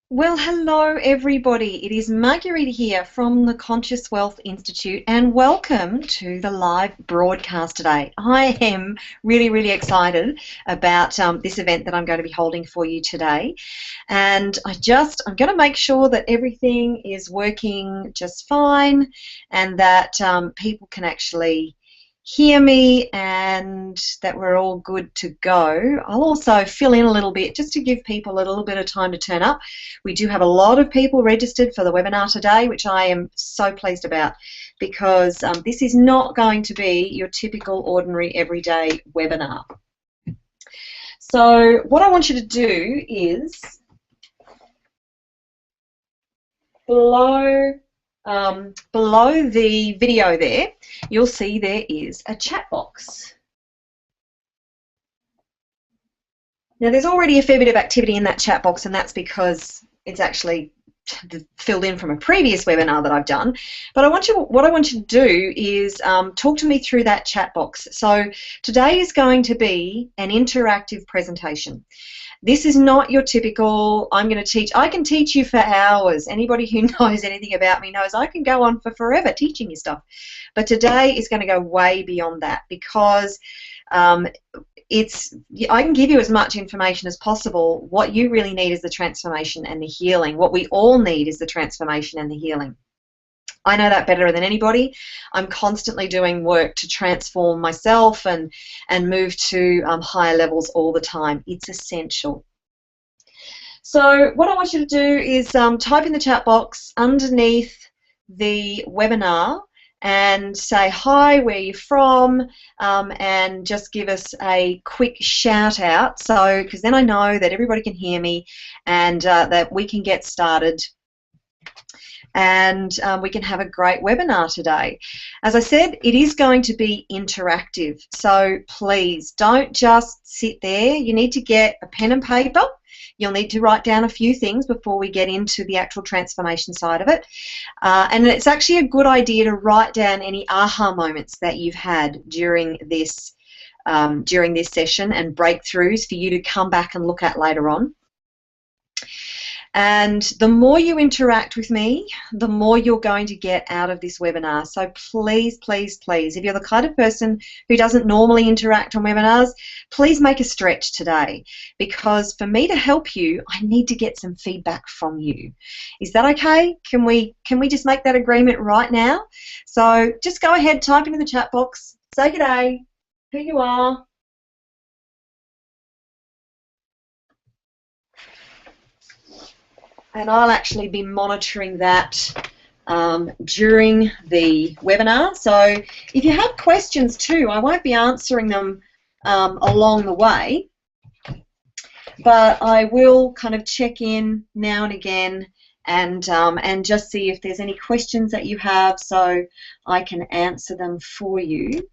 Well, hello everybody. It is Margarita here from the Conscious Wealth Institute, and welcome to the live broadcast today. I am really excited about this event that I'm going to be holding for you today, and I'm going to make sure that everything is working just fine, and that people can actually hear me and that we're all good to go. I'll also fill in a little bit just to give people a little bit of time to turn up. We do have a lot of people registered for the webinar today, which I am so pleased about, because this is not going to be your typical ordinary everyday webinar. So what I want you to do is below the video there, you'll see there is a chat box. Now there's already a fair bit of activity in that chat box, and that's because it's actually filled in from a previous webinar that I've done. But what I want you to do is talk to me through that chat box. So today is going to be an interactive presentation. This is not your typical, I'm going to teach. I can teach you for hours. Anybody who knows anything about me knows I can go on for forever teaching you stuff. But today is going to go way beyond that, because I can give you as much information as possible. What you really need is the transformation and the healing. What we all need is the transformation and the healing. I know that better than anybody. I'm constantly doing work to transform myself and move to higher levels all the time. It's essential. So what I want you to do is type in the chat box underneath the webinar and say hi, where you're from, and just give us a quick shout out, so because then I know that everybody can hear me and that we can get started. And we can have a great webinar today. As I said, it is going to be interactive, so please don't just sit there. You need to get a pen and paper. You'll need to write down a few things before we get into the actual transformation side of it. And it's actually a good idea to write down any aha moments that you've had during this session, and breakthroughs for you to come back and look at later on. And the more you interact with me, the more you're going to get out of this webinar. So please, if you're the kind of person who doesn't normally interact on webinars, please make a stretch today, because for me to help you, I need to get some feedback from you. Is that okay? Can we just make that agreement right now? So just go ahead, type into the chat box, say good day, who you are. And I'll actually be monitoring that during the webinar. So if you have questions too, I won't be answering them along the way, but I will kind of check in now and again and just see if there's any questions that you have, so I can answer them for you.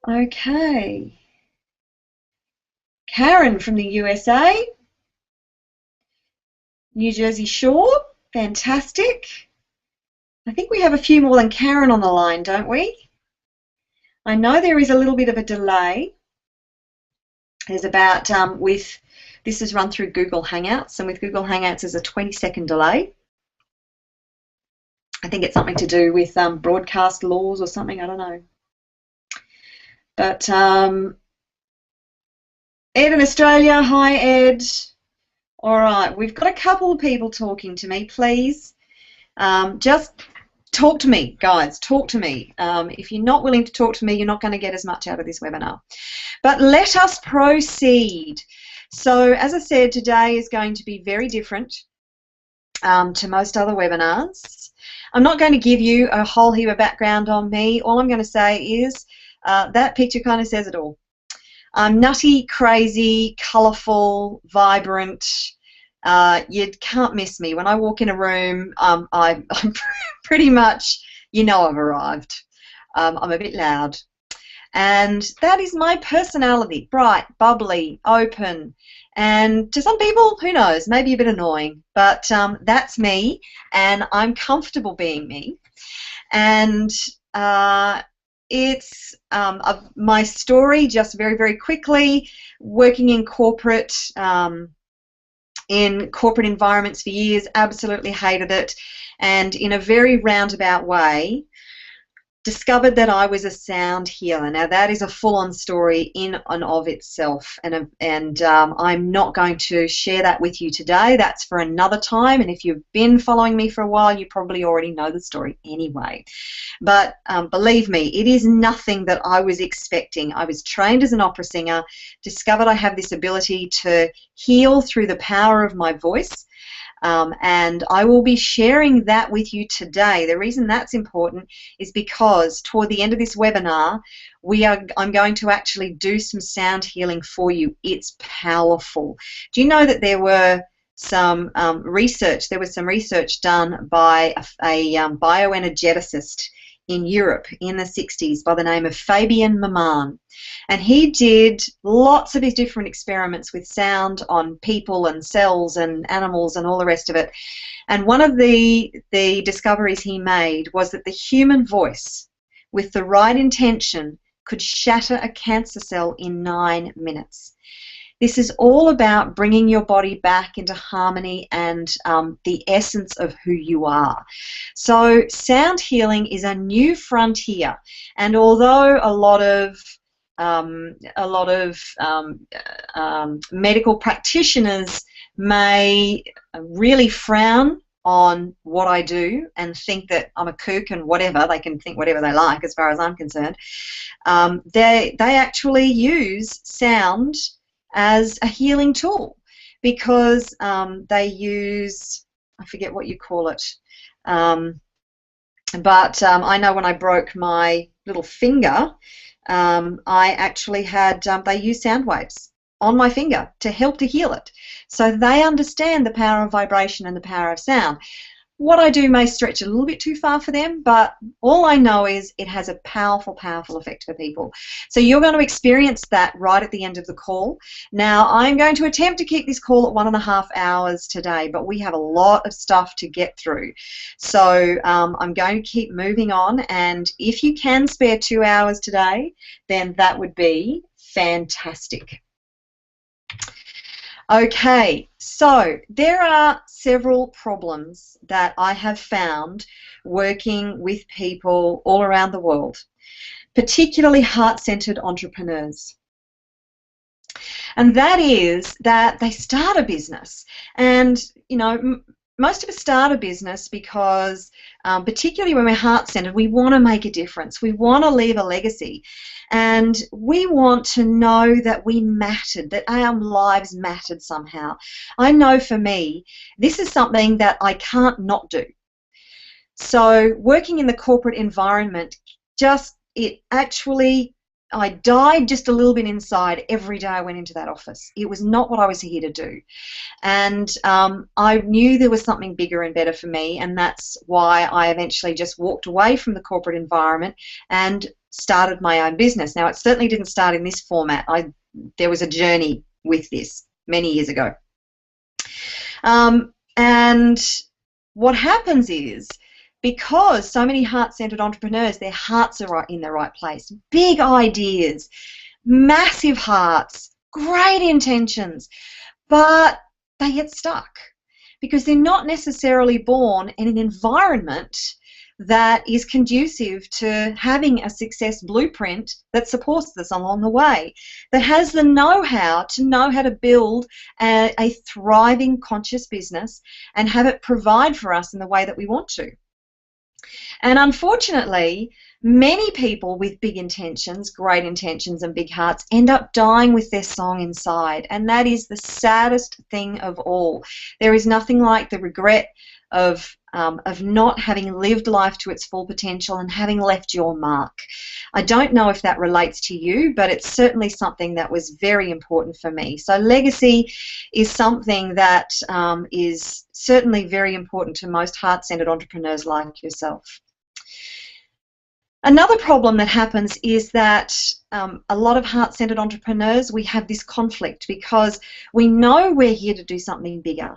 Okay. Karen from the USA, New Jersey Shore, fantastic. I think we have a few more than Karen on the line, don't we? I know there is a little bit of a delay. There's about, this is run through Google Hangouts, and with Google Hangouts there's a 20-second delay. I think it's something to do with broadcast laws or something, I don't know. But Ed in Australia, hi Ed. All right, we've got a couple of people talking to me, please. Just talk to me, guys, talk to me. If you're not willing to talk to me, you're not going to get as much out of this webinar. But let us proceed. So as I said, today is going to be very different to most other webinars. I'm not going to give you a whole heap of background on me. All I'm going to say is that picture kind of says it all. I'm nutty, crazy, colourful, vibrant. You can't miss me. When I walk in a room, I'm pretty much, you know, I've arrived. I'm a bit loud. And that is my personality, bright, bubbly, open. And to some people, who knows, maybe a bit annoying. But that's me, and I'm comfortable being me. And it's my story, just very, very quickly, working in corporate environments for years, absolutely hated it, and in a very roundabout way, discovered that I was a sound healer. Now that is a full-on story in and of itself, and I'm not going to share that with you today. That's for another time, and if you've been following me for a while, you probably already know the story anyway. But believe me, it is nothing that I was expecting. I was trained as an opera singer, discovered I have this ability to heal through the power of my voice. And I will be sharing that with you today. The reason that's important is because toward the end of this webinar, I'm going to actually do some sound healing for you. It's powerful. Do you know that there was some research done by a bioenergeticist in Europe in the 60s by the name of Fabian Maman, and he did lots of his different experiments with sound on people and cells and animals and all the rest of it, and one of the discoveries he made was that the human voice with the right intention could shatter a cancer cell in 9 minutes. This is all about bringing your body back into harmony and the essence of who you are. So sound healing is a new frontier, and although a lot of medical practitioners may really frown on what I do and think that I'm a kook and whatever, they can think whatever they like as far as I'm concerned, they actually use sound as a healing tool, because they use, I forget what you call it, but I know when I broke my little finger, I actually had, they use sound waves on my finger to help to heal it. So they understand the power of vibration and the power of sound. What I do may stretch a little bit too far for them, but all I know is it has a powerful, powerful effect for people. So you're going to experience that right at the end of the call. Now, I'm going to attempt to keep this call at 1.5 hours today, but we have a lot of stuff to get through. So I'm going to keep moving on, and if you can spare 2 hours today, then that would be fantastic. Okay, so there are several problems that I have found working with people all around the world, particularly heart-centered entrepreneurs. And that is that they start a business, and you know, most of us start a business because, particularly when we're heart-centered, we want to make a difference. We want to leave a legacy. And we want to know that we mattered, that our lives mattered somehow. I know for me, this is something that I can't not do. So working in the corporate environment, I died just a little bit inside every day I went into that office. It was not what I was here to do. And I knew there was something bigger and better for me, and that's why I eventually just walked away from the corporate environment and started my own business. Now, it certainly didn't start in this format. There was a journey with this many years ago. And what happens is, because so many heart-centered entrepreneurs, their hearts are in the right place, big ideas, massive hearts, great intentions, but they get stuck because they're not necessarily born in an environment that is conducive to having a success blueprint that supports this along the way, that has the know-how to build a thriving conscious business and have it provide for us in the way that we want to. And unfortunately, many people with big intentions, great intentions and big hearts end up dying with their song inside, and that is the saddest thing of all. There is nothing like the regret of not having lived life to its full potential and having left your mark. I don't know if that relates to you, but it's certainly something that was very important for me. So legacy is something that is certainly very important to most heart-centered entrepreneurs like yourself. Another problem that happens is that a lot of heart-centered entrepreneurs, we have this conflict because we know we're here to do something bigger.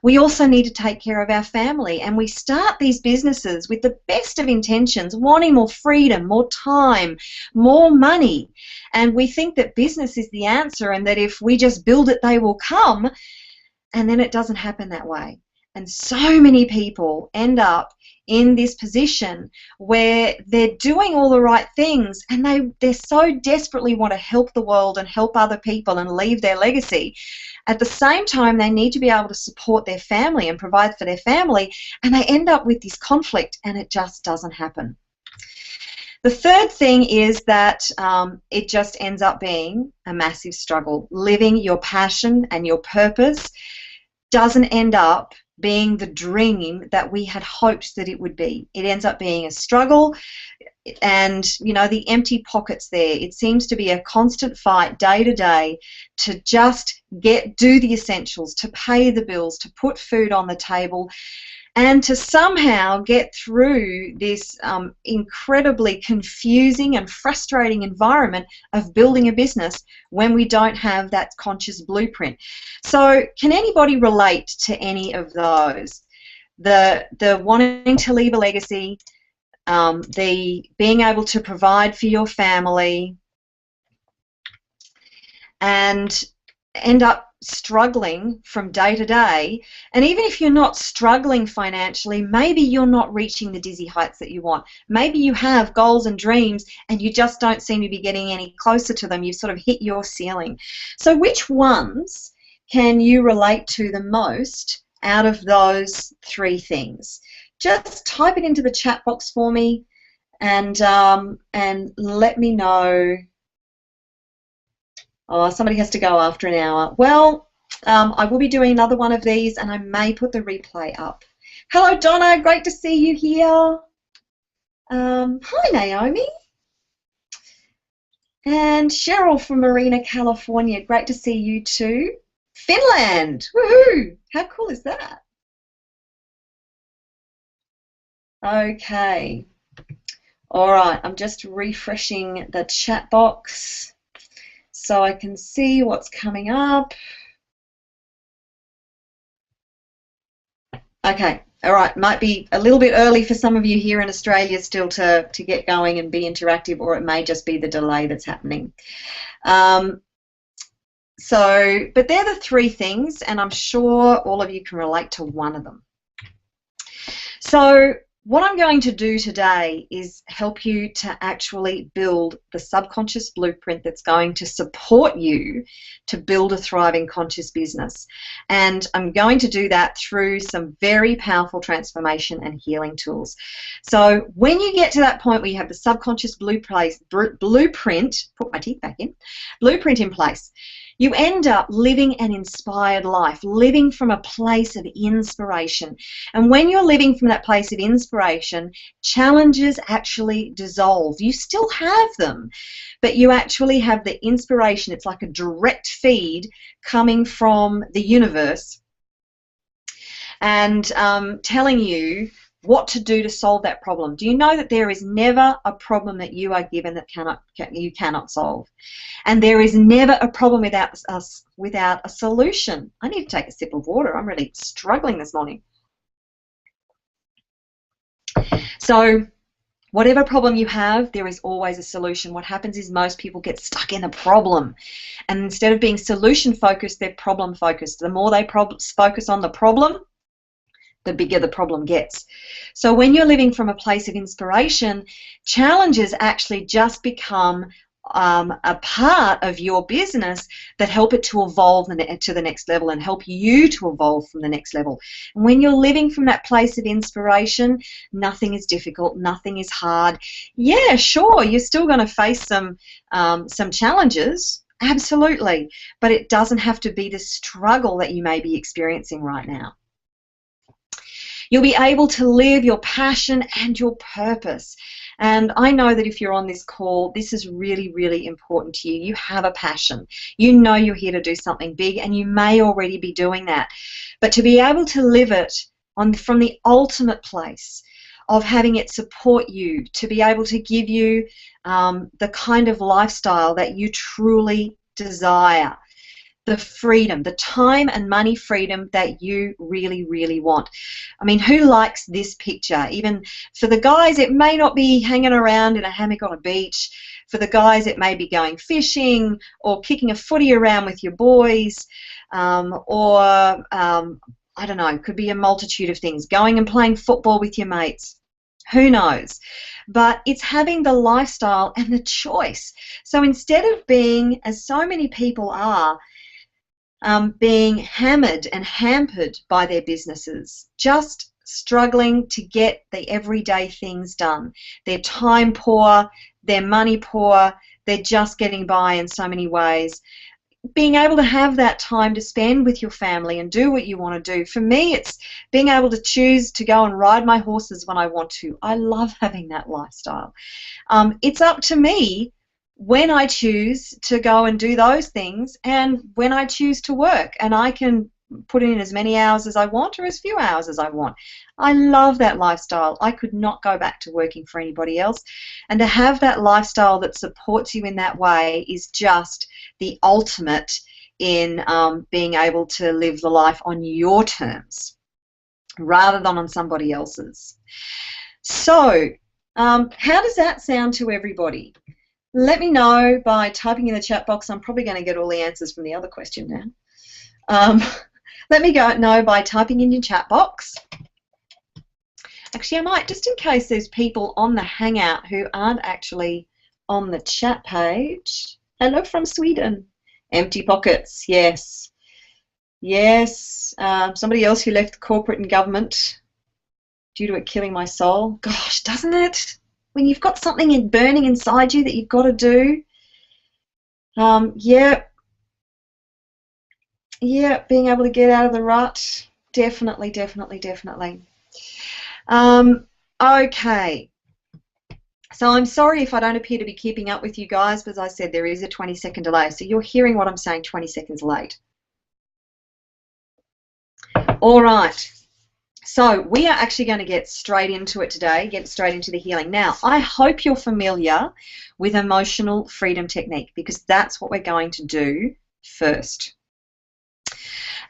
We also need to take care of our family, and we start these businesses with the best of intentions, wanting more freedom, more time, more money, and we think that business is the answer and that if we just build it, they will come, and then it doesn't happen that way. And so many people end up in this position where they're doing all the right things and they so desperately want to help the world and help other people and leave their legacy. At the same time, they need to be able to support their family and provide for their family, and they end up with this conflict, and it just doesn't happen. The third thing is that it just ends up being a massive struggle. Living your passion and your purpose doesn't end up being the dream that we had hoped that it would be. It ends up being a struggle, and you know, the empty pockets there. It seems to be a constant fight day to day to just do the essentials, to pay the bills, to put food on the table, and to somehow get through this incredibly confusing and frustrating environment of building a business when we don't have that conscious blueprint. So can anybody relate to any of those? The wanting to leave a legacy, the being able to provide for your family, and end up struggling from day to day. And even if you're not struggling financially, maybe you're not reaching the dizzy heights that you want. Maybe you have goals and dreams and you just don't seem to be getting any closer to them. You've sort of hit your ceiling. So which ones can you relate to the most out of those three things? Just type it into the chat box for me and let me know. Oh, somebody has to go after an hour. Well, I will be doing another one of these, and I may put the replay up. Hello, Donna. Great to see you here. Hi, Naomi. And Cheryl from Marina, California. Great to see you too. Finland. Woohoo! How cool is that? Okay. All right. I'm just refreshing the chat box so I can see what's coming up. Okay, all right, might be a little bit early for some of you here in Australia still to get going and be interactive, or it may just be the delay that's happening. But they're the three things, and I'm sure all of you can relate to one of them. So what I'm going to do today is help you to actually build the subconscious blueprint that's going to support you to build a thriving conscious business. And I'm going to do that through some very powerful transformation and healing tools. So when you get to that point where you have the subconscious blueprint, put my teeth back in, blueprint in place, you end up living an inspired life, living from a place of inspiration. And when you're living from that place of inspiration, challenges actually dissolve. You still have them, but you actually have the inspiration. It's like a direct feed coming from the universe and telling you what to do to solve that problem. Do you know that there is never a problem that you are given that you cannot solve? And there is never a problem without a solution. I need to take a sip of water. I'm really struggling this morning. So whatever problem you have, there is always a solution. What happens is most people get stuck in a problem. And instead of being solution focused, they're problem focused. The more they focus on the problem, the bigger the problem gets. So when you're living from a place of inspiration, challenges actually just become a part of your business that help it to evolve to the next level and help you to evolve from the next level. And when you're living from that place of inspiration, nothing is difficult, nothing is hard. Yeah, sure, you're still going to face some challenges, absolutely, but it doesn't have to be the struggle that you may be experiencing right now. You'll be able to live your passion and your purpose. And I know that if you're on this call, this is really, really important to you. You have a passion. You know you're here to do something big, and you may already be doing that. But to be able to live it from the ultimate place of having it support you, to be able to give you the kind of lifestyle that you truly desire, the freedom, the time and money freedom that you really, really want. I mean, who likes this picture? Even for the guys, it may not be hanging around in a hammock on a beach. For the guys, it may be going fishing or kicking a footy around with your boys, or I don't know, it could be a multitude of things. Going and playing football with your mates. Who knows? But it's having the lifestyle and the choice. So instead of being, as so many people are, being hammered and hampered by their businesses, just struggling to get the everyday things done. They're time poor, they're money poor, they're just getting by in so many ways. Being able to have that time to spend with your family and do what you want to do. For me, it's being able to choose to go and ride my horses when I want to. I love having that lifestyle. It's up to me when I choose to go and do those things and when I choose to work, and I can put in as many hours as I want or as few hours as I want. I love that lifestyle. I could not go back to working for anybody else, and to have that lifestyle that supports you in that way is just the ultimate in being able to live the life on your terms rather than on somebody else's. So how does that sound to everybody? Let me know by typing in the chat box. I'm probably going to get all the answers from the other question now. Let me know by typing in your chat box. Actually, I might, just in case there's people on the Hangout who aren't actually on the chat page. Hello from Sweden. Empty pockets, yes. Yes, somebody else who left corporate and government due to it killing my soul. Gosh, doesn't it? When you've got something burning inside you that you've got to do. Yeah, being able to get out of the rut. Definitely, definitely, definitely. Okay. So I'm sorry if I don't appear to be keeping up with you guys, but as I said, there is a 20-second delay. So you're hearing what I'm saying 20 seconds late. All right. So we are actually going to get straight into it today, get straight into the healing. Now, I hope you're familiar with emotional freedom technique, because that's what we're going to do first.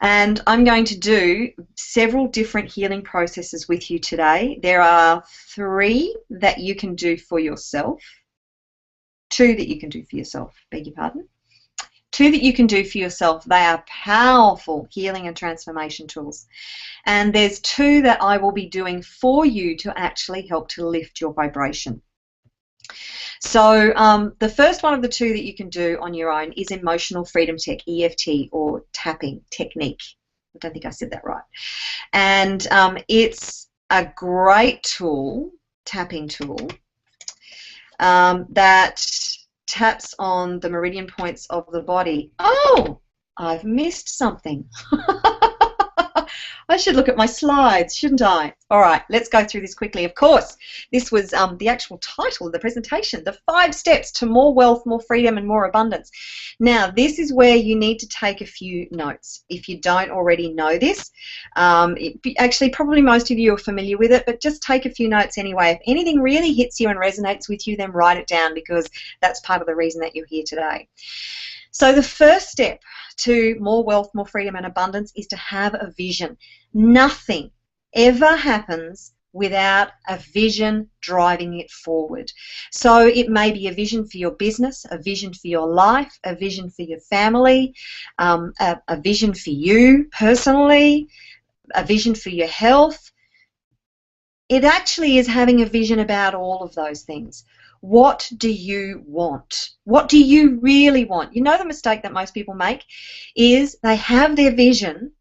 And I'm going to do several different healing processes with you today. There are 3 that you can do for yourself, 2 that you can do for yourself, beg your pardon. 2 that you can do for yourself. They are powerful healing and transformation tools. And there's 2 that I will be doing for you to actually help to lift your vibration. So the first one of the 2 that you can do on your own is emotional freedom tech, EFT, or tapping technique. I don't think I said that right. And it's a great tool, tapping tool, that taps on the meridian points of the body. Oh, I've missed something. I should look at my slides, shouldn't I? All right, let's go through this quickly. Of course, this was the actual title of the presentation, the 5 steps to more wealth, more freedom, and more abundance. Now, this is where you need to take a few notes. If you don't already know this, actually, probably most of you are familiar with it, but just take a few notes anyway. If anything really hits you and resonates with you, then write it down, because that's part of the reason that you're here today. So the first step to more wealth, more freedom, and abundance is to have a vision. Nothing ever happens without a vision driving it forward. So it may be a vision for your business, a vision for your life, a vision for your family, a vision for you personally, a vision for your health. It actually is having a vision about all of those things. What do you want? What do you really want? You know, the mistake that most people make is they have their vision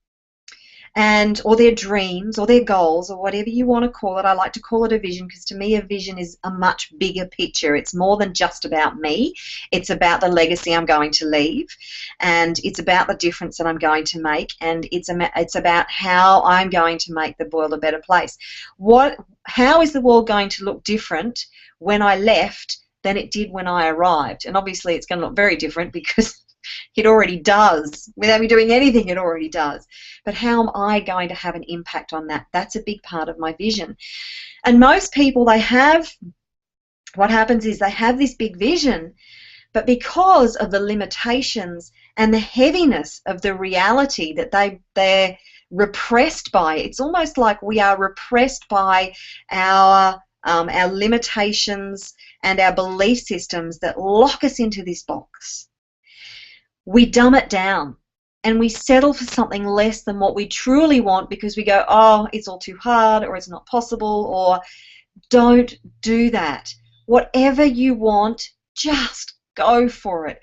or their dreams or their goals or whatever you want to call it. I like to call it a vision, because to me a vision is a much bigger picture. It's more than just about me. It's about the legacy I'm going to leave, and it's about the difference that I'm going to make, and it's about how I'm going to make the world a better place. How is the world going to look different when I left than it did when I arrived? And obviously it's going to look very different, because it already does. Without me doing anything, it already does. But how am I going to have an impact on that? That's a big part of my vision. And most people, what happens is they have this big vision, But because of the limitations and the heaviness of the reality that they're repressed by, it's almost like we are repressed by our limitations and our belief systems that lock us into this box. We dumb it down and we settle for something less than what we truly want because we go, oh, it's all too hard, or it's not possible, or don't do that. Whatever you want, just go for it.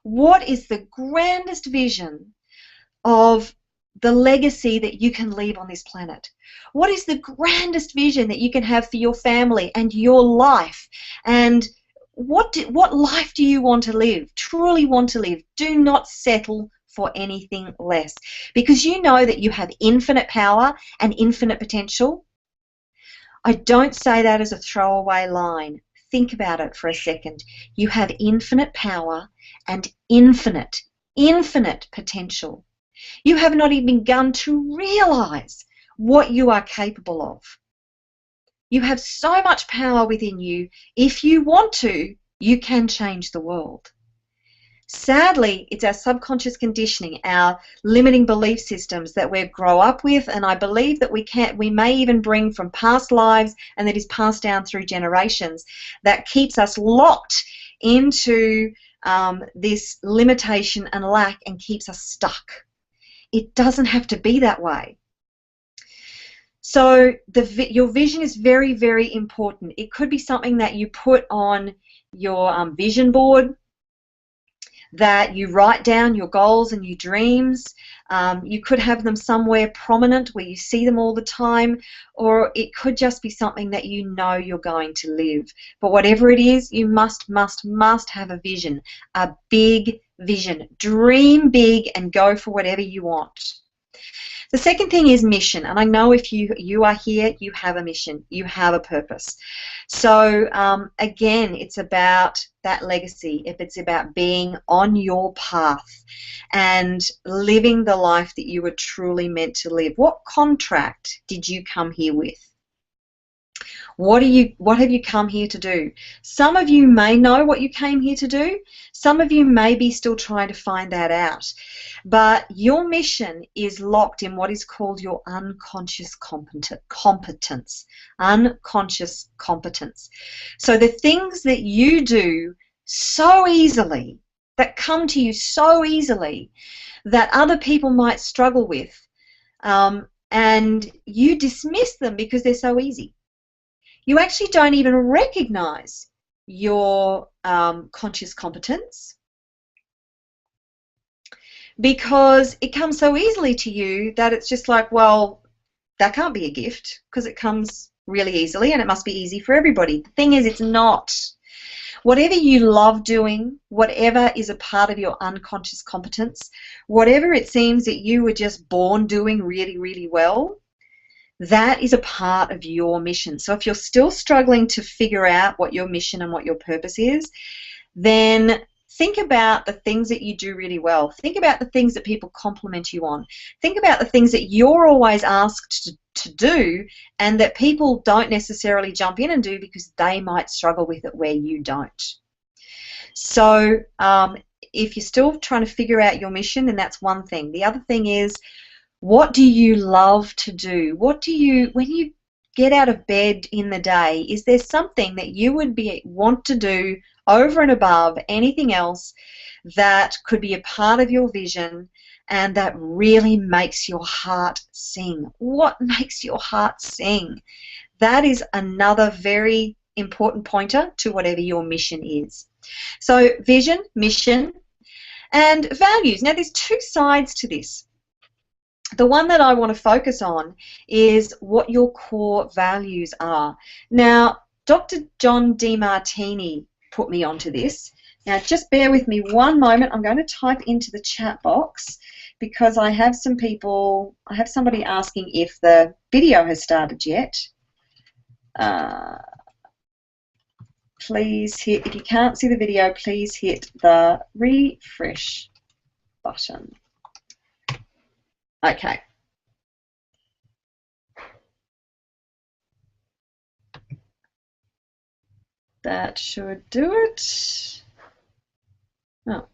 What is the grandest vision of the legacy that you can leave on this planet? What is the grandest vision that you can have for your family and your life? And what life do you want to live, truly want to live? Do not settle for anything less, because you know that you have infinite power and infinite potential. I don't say that as a throwaway line. Think about it for a second. You have infinite power and infinite potential. You have not even begun to realize what you are capable of. You have so much power within you. If you want to, you can change the world. Sadly, it's our subconscious conditioning, our limiting belief systems that we grow up with, and I believe that we may even bring from past lives, and that is passed down through generations, that keeps us locked into this limitation and lack and keeps us stuck. It doesn't have to be that way. So your vision is very, very important. It could be something that you put on your vision board, that you write down your goals and your dreams. You could have them somewhere prominent where you see them all the time, or it could just be something that you know you're going to live. But whatever it is, you must have a vision, a big vision. Dream big and go for whatever you want. The second thing is mission, and I know if you are here, you have a mission, you have a purpose. So again, it's about that legacy. If it's about being on your path and living the life that you were truly meant to live. What contract did you come here with? What have you come here to do? Some of you may know what you came here to do. Some of you may be still trying to find that out. But your mission is locked in what is called your unconscious competence. Unconscious competence. So the things that you do so easily, that come to you so easily, that other people might struggle with, and you dismiss them because they're so easy. You actually don't even recognize your conscious competence because it comes so easily to you that it's just like, well, that can't be a gift because it comes really easily and it must be easy for everybody. The thing is, it's not. Whatever you love doing, whatever is a part of your unconscious competence, whatever it seems that you were just born doing really, really well, that is a part of your mission. So if you're still struggling to figure out what your mission and what your purpose is, then think about the things that you do really well. Think about the things that people compliment you on. Think about the things that you're always asked to do and that people don't necessarily jump in and do because they might struggle with it where you don't. So if you're still trying to figure out your mission, then that's one thing. The other thing is, what do you love to do? What do you, when you get out of bed in the day, is there something that you would want to do over and above anything else that could be a part of your vision and that really makes your heart sing? What makes your heart sing? That is another very important pointer to whatever your mission is. So vision, mission, and values. Now there's two sides to this. The one that I want to focus on is what your core values are. Now, Dr. John DeMartini put me onto this. Now, just bear with me one moment. I'm going to type into the chat box because I have somebody asking if the video has started yet. Please hit, if you can't see the video, please hit the refresh button. Okay. That should do it. Oh,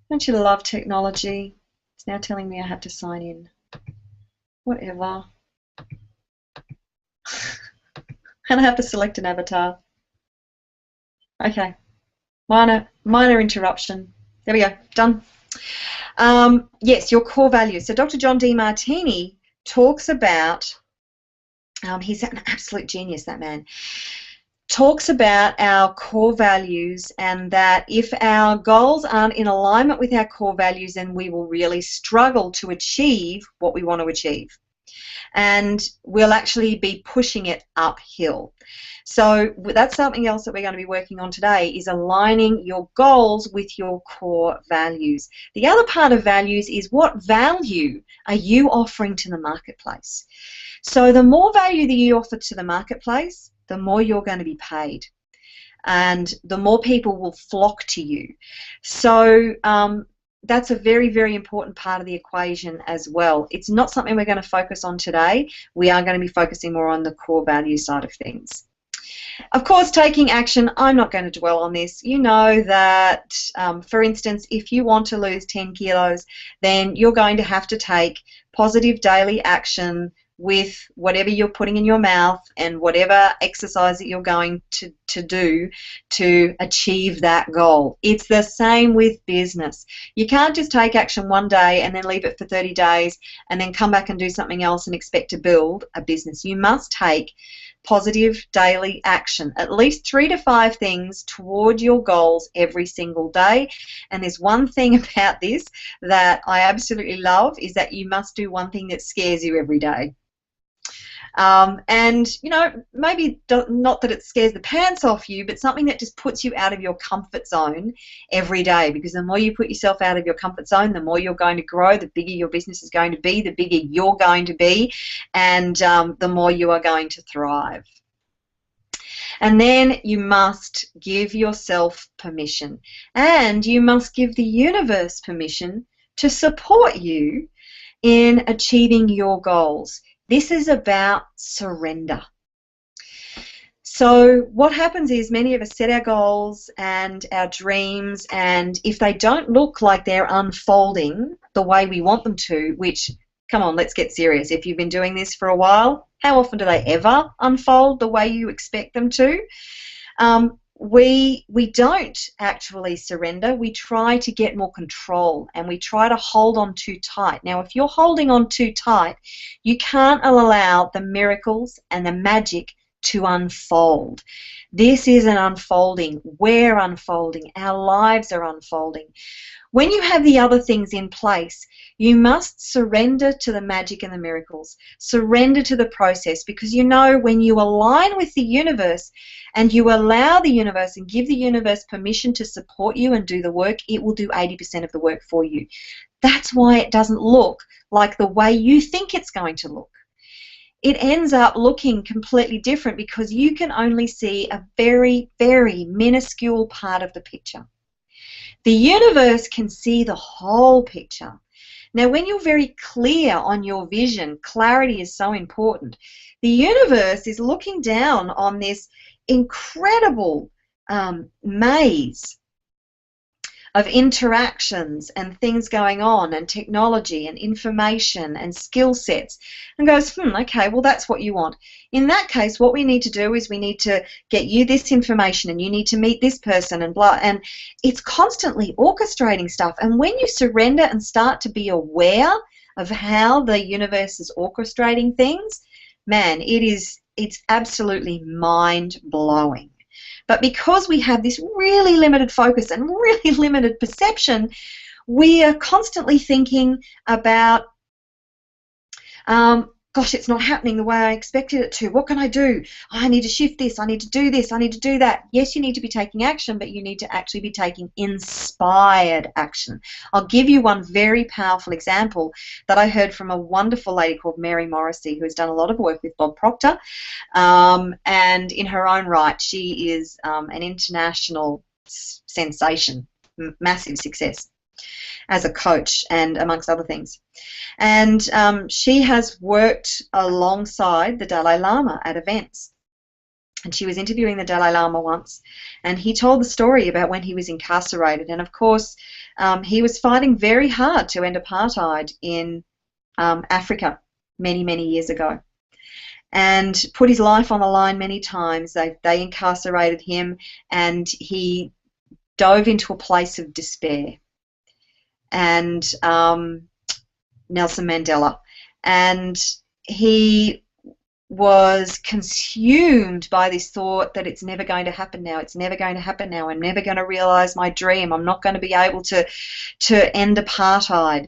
don't you love technology? It's now telling me I have to sign in. Whatever. And I have to select an avatar. Okay. Minor interruption. There we go. Done. Yes, your core values. So Dr. John Demartini talks about, he's an absolute genius, that man, talks about our core values, and that if our goals aren't in alignment with our core values, then we will really struggle to achieve what we want to achieve. And we'll actually be pushing it uphill. So that's something else that we're going to be working on today, is aligning your goals with your core values. The other part of values is, what value are you offering to the marketplace? So the more value that you offer to the marketplace, the more you're going to be paid, and the more people will flock to you. So that's a very, very important part of the equation as well. It's not something we're going to focus on today. We are going to be focusing more on the core value side of things. Of course, taking action, I'm not going to dwell on this. You know that, for instance, if you want to lose 10 kilos, then you're going to have to take positive daily action with whatever you're putting in your mouth and whatever exercise that you're going to do to achieve that goal. It's the same with business. You can't just take action one day and then leave it for 30 days and then come back and do something else and expect to build a business. You must take positive daily action, at least 3 to 5 things toward your goals every single day. And there's one thing about this that I absolutely love, is that you must do one thing that scares you every day. And, you know, maybe not that it scares the pants off you, but something that just puts you out of your comfort zone every day, because the more you put yourself out of your comfort zone, the more you're going to grow, the bigger your business is going to be, the bigger you're going to be, and the more you are going to thrive. And then you must give yourself permission, and you must give the universe permission to support you in achieving your goals. This is about surrender. So what happens is, many of us set our goals and our dreams, and if they don't look like they're unfolding the way we want them to, which, come on, let's get serious. If you've been doing this for a while, how often do they ever unfold the way you expect them to? We don't actually surrender. We try to get more control, and we try to hold on too tight. Now, if you're holding on too tight, you can't allow the miracles and the magic to unfold. This is an unfolding. We're unfolding. Our lives are unfolding. When you have the other things in place, you must surrender to the magic and the miracles. Surrender to the process, because you know, when you align with the universe and you allow the universe and give the universe permission to support you and do the work, it will do 80% of the work for you. That's why it doesn't look like the way you think it's going to look. It ends up looking completely different because you can only see a very, very minuscule part of the picture. The universe can see the whole picture. Now, when you're very clear on your vision, clarity is so important. The universe is looking down on this incredible maze of interactions and things going on, and technology and information and skill sets, and goes, okay, well, that's what you want. In that case, what we need to do is we need to get you this information, and you need to meet this person, and blah, and it's constantly orchestrating stuff. And when you surrender and start to be aware of how the universe is orchestrating things, man, it's absolutely mind-blowing. But because we have this really limited focus and really limited perception, we are constantly thinking about, gosh, it's not happening the way I expected it to. What can I do? I need to shift this. I need to do this. I need to do that. Yes, you need to be taking action, but you need to actually be taking inspired action. I'll give you one very powerful example that I heard from a wonderful lady called Mary Morrissey, who has done a lot of work with Bob Proctor. And in her own right, she is an international sensation, massive success as a coach and amongst other things. And she has worked alongside the Dalai Lama at events. And she was interviewing the Dalai Lama once, and he told the story about when he was incarcerated. And of course, he was fighting very hard to end apartheid in Africa many, many years ago, and put his life on the line many times. They incarcerated him, and he dove into a place of despair. And Nelson Mandela, and he was consumed by this thought that it's never going to happen now, it's never going to happen now, I'm never going to realize my dream, I'm not going to be able to end apartheid.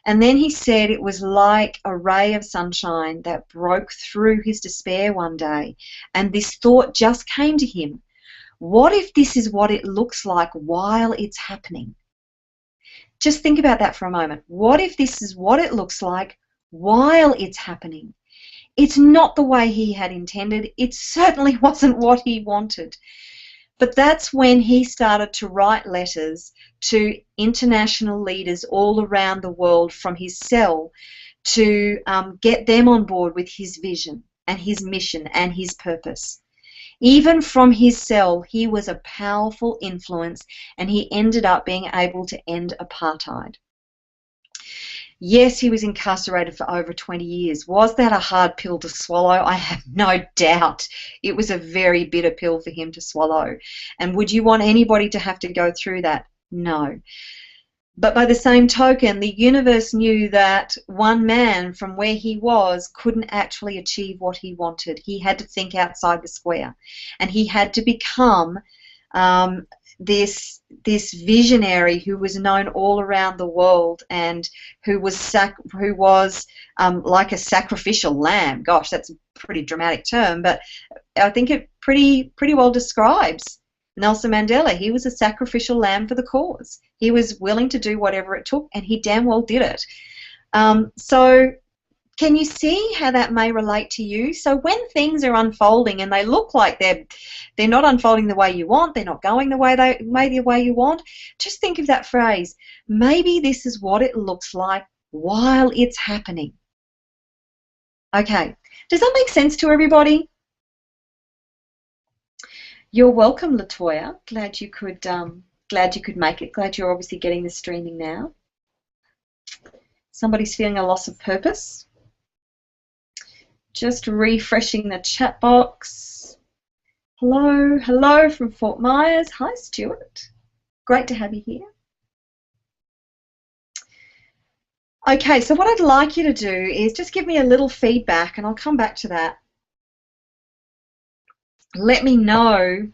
And then he said it was like a ray of sunshine that broke through his despair one day, and this thought just came to him: what if this is what it looks like while it's happening? Just think about that for a moment. What if this is what it looks like while it's happening? It's not the way he had intended. It certainly wasn't what he wanted. But that's when he started to write letters to international leaders all around the world from his cell to get them on board with his vision and his mission and his purpose. Even from his cell, he was a powerful influence, and he ended up being able to end apartheid. Yes, he was incarcerated for over 20 years. Was that a hard pill to swallow? I have no doubt. It was a very bitter pill for him to swallow. And would you want anybody to have to go through that? No. But by the same token, the universe knew that one man from where he was couldn't actually achieve what he wanted. He had to think outside the square, and he had to become this visionary who was known all around the world, and who was like a sacrificial lamb. Gosh, that's a pretty dramatic term, but I think it pretty well describes Nelson Mandela. He was a sacrificial lamb for the cause. He was willing to do whatever it took, and he damn well did it. So can you see how that may relate to you? So when things are unfolding and they look like they're not unfolding the way you want, they're not going the way you want, just think of that phrase: maybe this is what it looks like while it's happening. Okay, does that make sense to everybody? You're welcome, Latoya. Glad you could make it. Glad you're obviously getting the streaming now. Somebody's feeling a loss of purpose. Just refreshing the chat box. Hello from Fort Myers. Hi, Stuart. Great to have you here. Okay, so what I'd like you to do is just give me a little feedback, and I'll come back to that. Let me know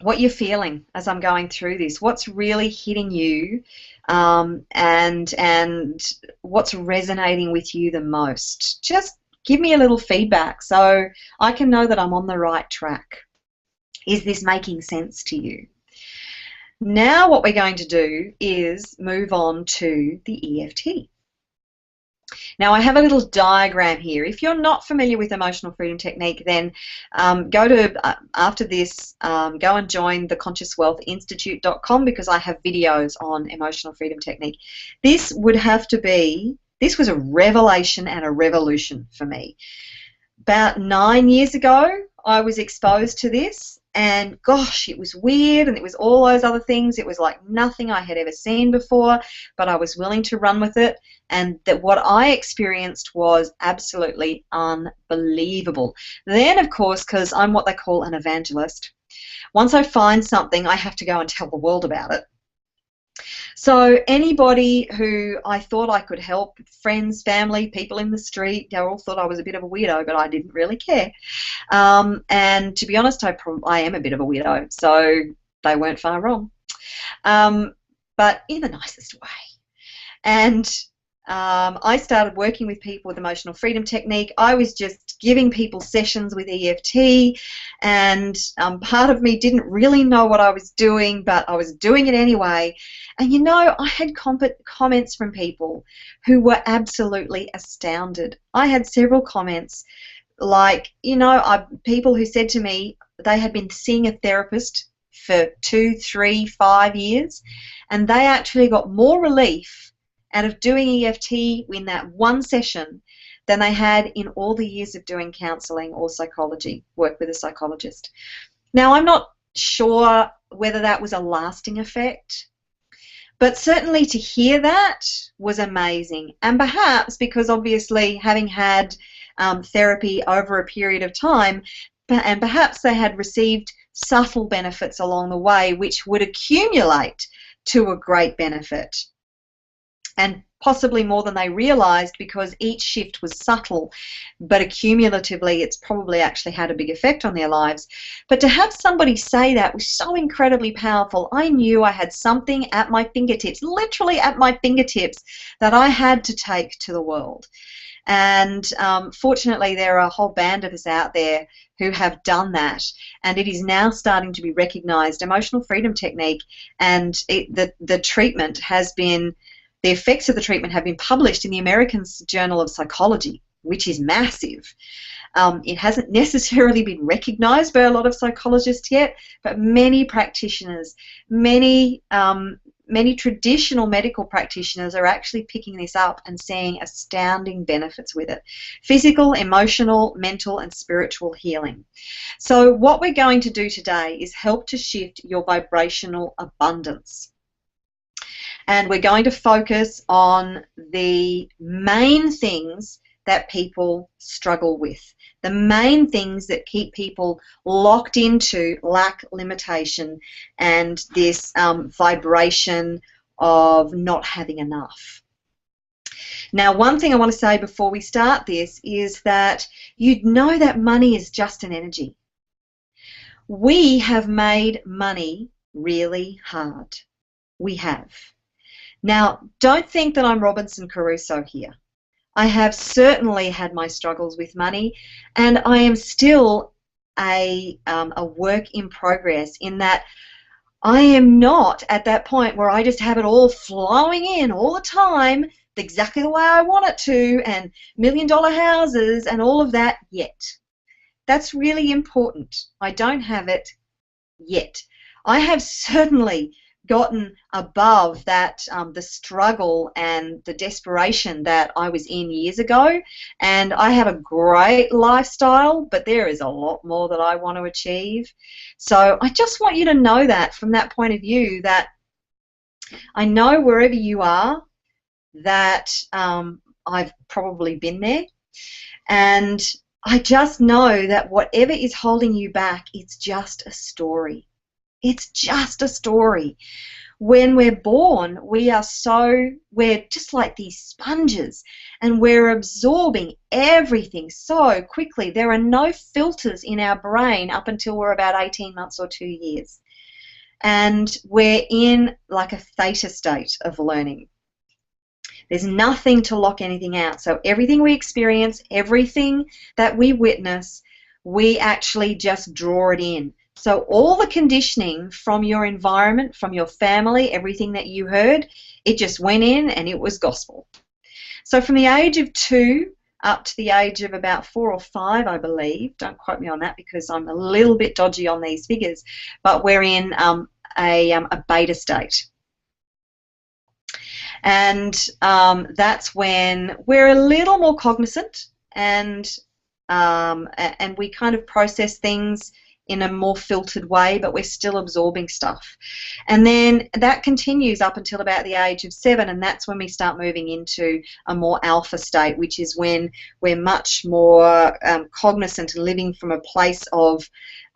what you're feeling as I'm going through this. What's really hitting you, and what's resonating with you the most. Just give me a little feedback so I can know that I'm on the right track. Is this making sense to you? Now what we're going to do is move on to the EFT. Now I have a little diagram here. If you're not familiar with Emotional Freedom Technique, then after this, go and join the ConsciousWealthInstitute.com, because I have videos on Emotional Freedom Technique. This was a revelation and a revolution for me. About 9 years ago, I was exposed to this, and gosh, it was weird, and it was all those other things. It was like nothing I had ever seen before, but I was willing to run with it, and that what I experienced was absolutely unbelievable. Then, of course, because I'm what they call an evangelist, once I find something, I have to go and tell the world about it. So anybody who I thought I could help, friends, family, people in the street, they all thought I was a bit of a weirdo, but I didn't really care. And to be honest, I am a bit of a weirdo, so they weren't far wrong. But in the nicest way. And I started working with people with Emotional Freedom Technique. I was just giving people sessions with EFT, and part of me didn't really know what I was doing, but I was doing it anyway. And you know, I had comments from people who were absolutely astounded. I had several comments like, you know, people who said to me they had been seeing a therapist for 2, 3, 5 years, and they actually got more relief out of doing EFT in that one session than they had in all the years of doing counselling or psychology, work with a psychologist. Now, I'm not sure whether that was a lasting effect, but certainly to hear that was amazing. And perhaps because obviously having had therapy over a period of time, and perhaps they had received subtle benefits along the way which would accumulate to a great benefit, and possibly more than they realised, because each shift was subtle, but accumulatively it's probably actually had a big effect on their lives. But to have somebody say that was so incredibly powerful. I knew I had something at my fingertips, literally at my fingertips, that I had to take to the world. And fortunately there are a whole band of us out there who have done that, and it is now starting to be recognised. Emotional freedom technique, and the treatment has been, the effects of the treatment have been published in the American Journal of Psychology, which is massive. It hasn't necessarily been recognised by a lot of psychologists yet, but many practitioners, many traditional medical practitioners are actually picking this up and seeing astounding benefits with it. Physical, emotional, mental and spiritual healing. So what we're going to do today is help to shift your vibrational abundance. And we're going to focus on the main things that people struggle with, the main things that keep people locked into lack, limitation, and this vibration of not having enough. Now, one thing I want to say before we start this is that you'd know that money is just an energy. We have made money really hard. We have. Now, don't think that I'm Robinson Crusoe here. I have certainly had my struggles with money, and I am still a work in progress, in that I am not at that point where I just have it all flowing in all the time, exactly the way I want it to, and million-dollar houses and all of that yet. That's really important. I don't have it yet. I have certainly gotten above that, the struggle and the desperation that I was in years ago, and I have a great lifestyle, but there is a lot more that I want to achieve. So I just want you to know that from that point of view, that I know wherever you are that I've probably been there, and I just know that whatever is holding you back, it's just a story. It's just a story. When we're born, we're just like these sponges, and we're absorbing everything so quickly. There are no filters in our brain up until we're about 18 months or 2 years. And we're in like a theta state of learning. There's nothing to lock anything out. So everything we experience, everything that we witness, we actually just draw it in. So all the conditioning from your environment, from your family, everything that you heard, it just went in and it was gospel. So from the age of 2 up to the age of about 4 or 5, I believe, don't quote me on that because I'm a little bit dodgy on these figures, but we're in a beta state. And that's when we're a little more cognizant, and we kind of process things in a more filtered way, but we're still absorbing stuff. And then that continues up until about the age of 7, and that's when we start moving into a more alpha state, which is when we're much more cognizant and living from a place of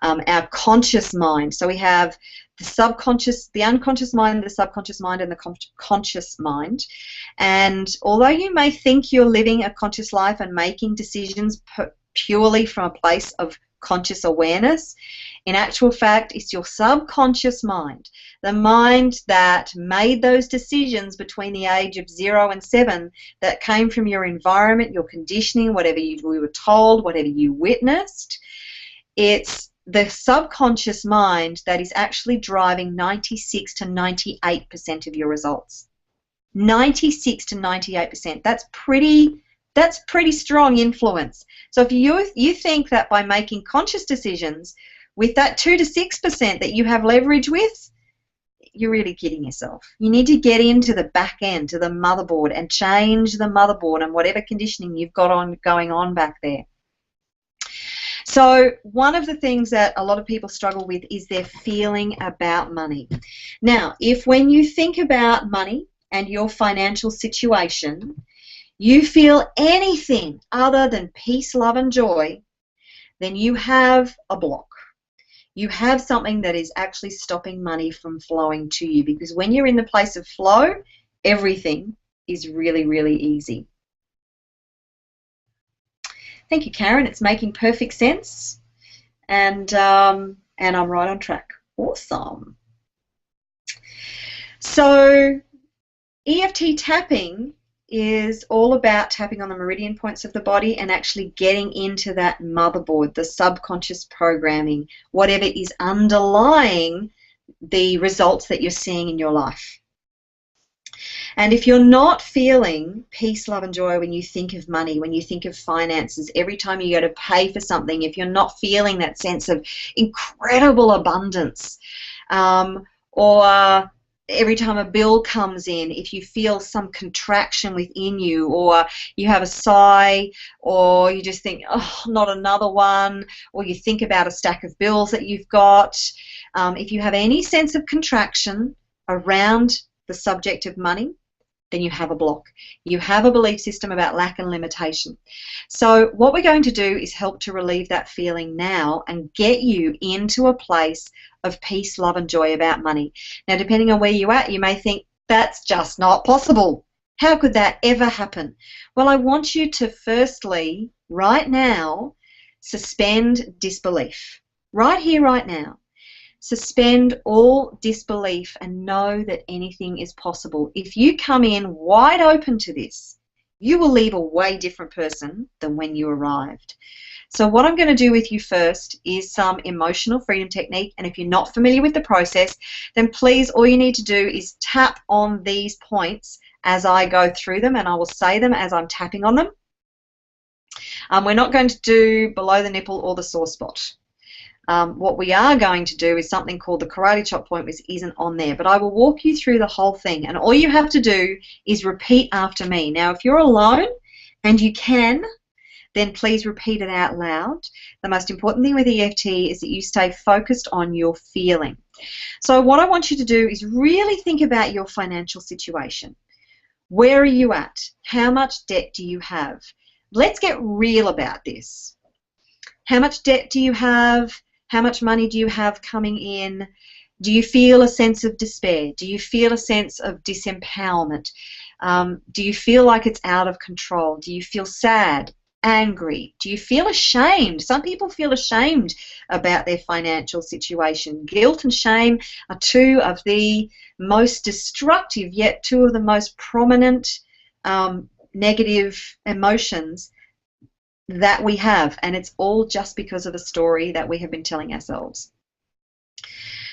our conscious mind. So we have the subconscious, the unconscious mind, the subconscious mind, and the conscious mind. And although you may think you're living a conscious life and making decisions purely from a place of conscious awareness, in actual fact, it's your subconscious mind, the mind that made those decisions between the age of 0 and 7, that came from your environment, your conditioning, whatever you were told, whatever you witnessed. It's the subconscious mind that is actually driving 96 to 98% of your results. 96 to 98%. That's pretty strong influence. So if you think that by making conscious decisions with that 2 to 6% that you have leverage with, you're really kidding yourself. You need to get into the back end, to the motherboard, and change the motherboard and whatever conditioning you've got going on back there. So one of the things that a lot of people struggle with is their feeling about money. Now, if when you think about money and your financial situation, you feel anything other than peace, love, and joy, then you have a block. You have something that is actually stopping money from flowing to you, because when you're in the place of flow, everything is really, really easy. Thank you, Karen. It's making perfect sense, and I'm right on track. Awesome. So EFT tapping is all about tapping on the meridian points of the body and actually getting into that motherboard, the subconscious programming, whatever is underlying the results that you're seeing in your life. And if you're not feeling peace, love, and joy when you think of money, when you think of finances, every time you go to pay for something, if you're not feeling that sense of incredible abundance, or every time a bill comes in, if you feel some contraction within you, or you have a sigh, or you just think, oh, not another one, or you think about a stack of bills that you've got, if you have any sense of contraction around the subject of money, then you have a block. You have a belief system about lack and limitation. So what we're going to do is help to relieve that feeling now and get you into a place of peace, love, and joy about money. Now, depending on where you're at, you may think, that's just not possible. How could that ever happen? Well, I want you to firstly, right now, suspend disbelief. Right here, right now. Suspend all disbelief and know that anything is possible. If you come in wide open to this, you will leave a way different person than when you arrived. So what I'm going to do with you first is some emotional freedom technique, and if you're not familiar with the process, then please, all you need to do is tap on these points as I go through them, and I will say them as I'm tapping on them. We're not going to do below the nipple or the sore spot. What we are going to do is something called the karate chop point, which isn't on there, but I will walk you through the whole thing, and all you have to do is repeat after me. Now, if you're alone and you can, then please repeat it out loud. The most important thing with EFT is that you stay focused on your feeling. So what I want you to do is really think about your financial situation. Where are you at? How much debt do you have? Let's get real about this. How much debt do you have? How much money do you have coming in? Do you feel a sense of despair? Do you feel a sense of disempowerment? Do you feel like it's out of control? Do you feel sad, angry? Do you feel ashamed? Some people feel ashamed about their financial situation. Guilt and shame are two of the most destructive, yet two of the most prominent negative emotions that we have, and it's all just because of a story that we have been telling ourselves.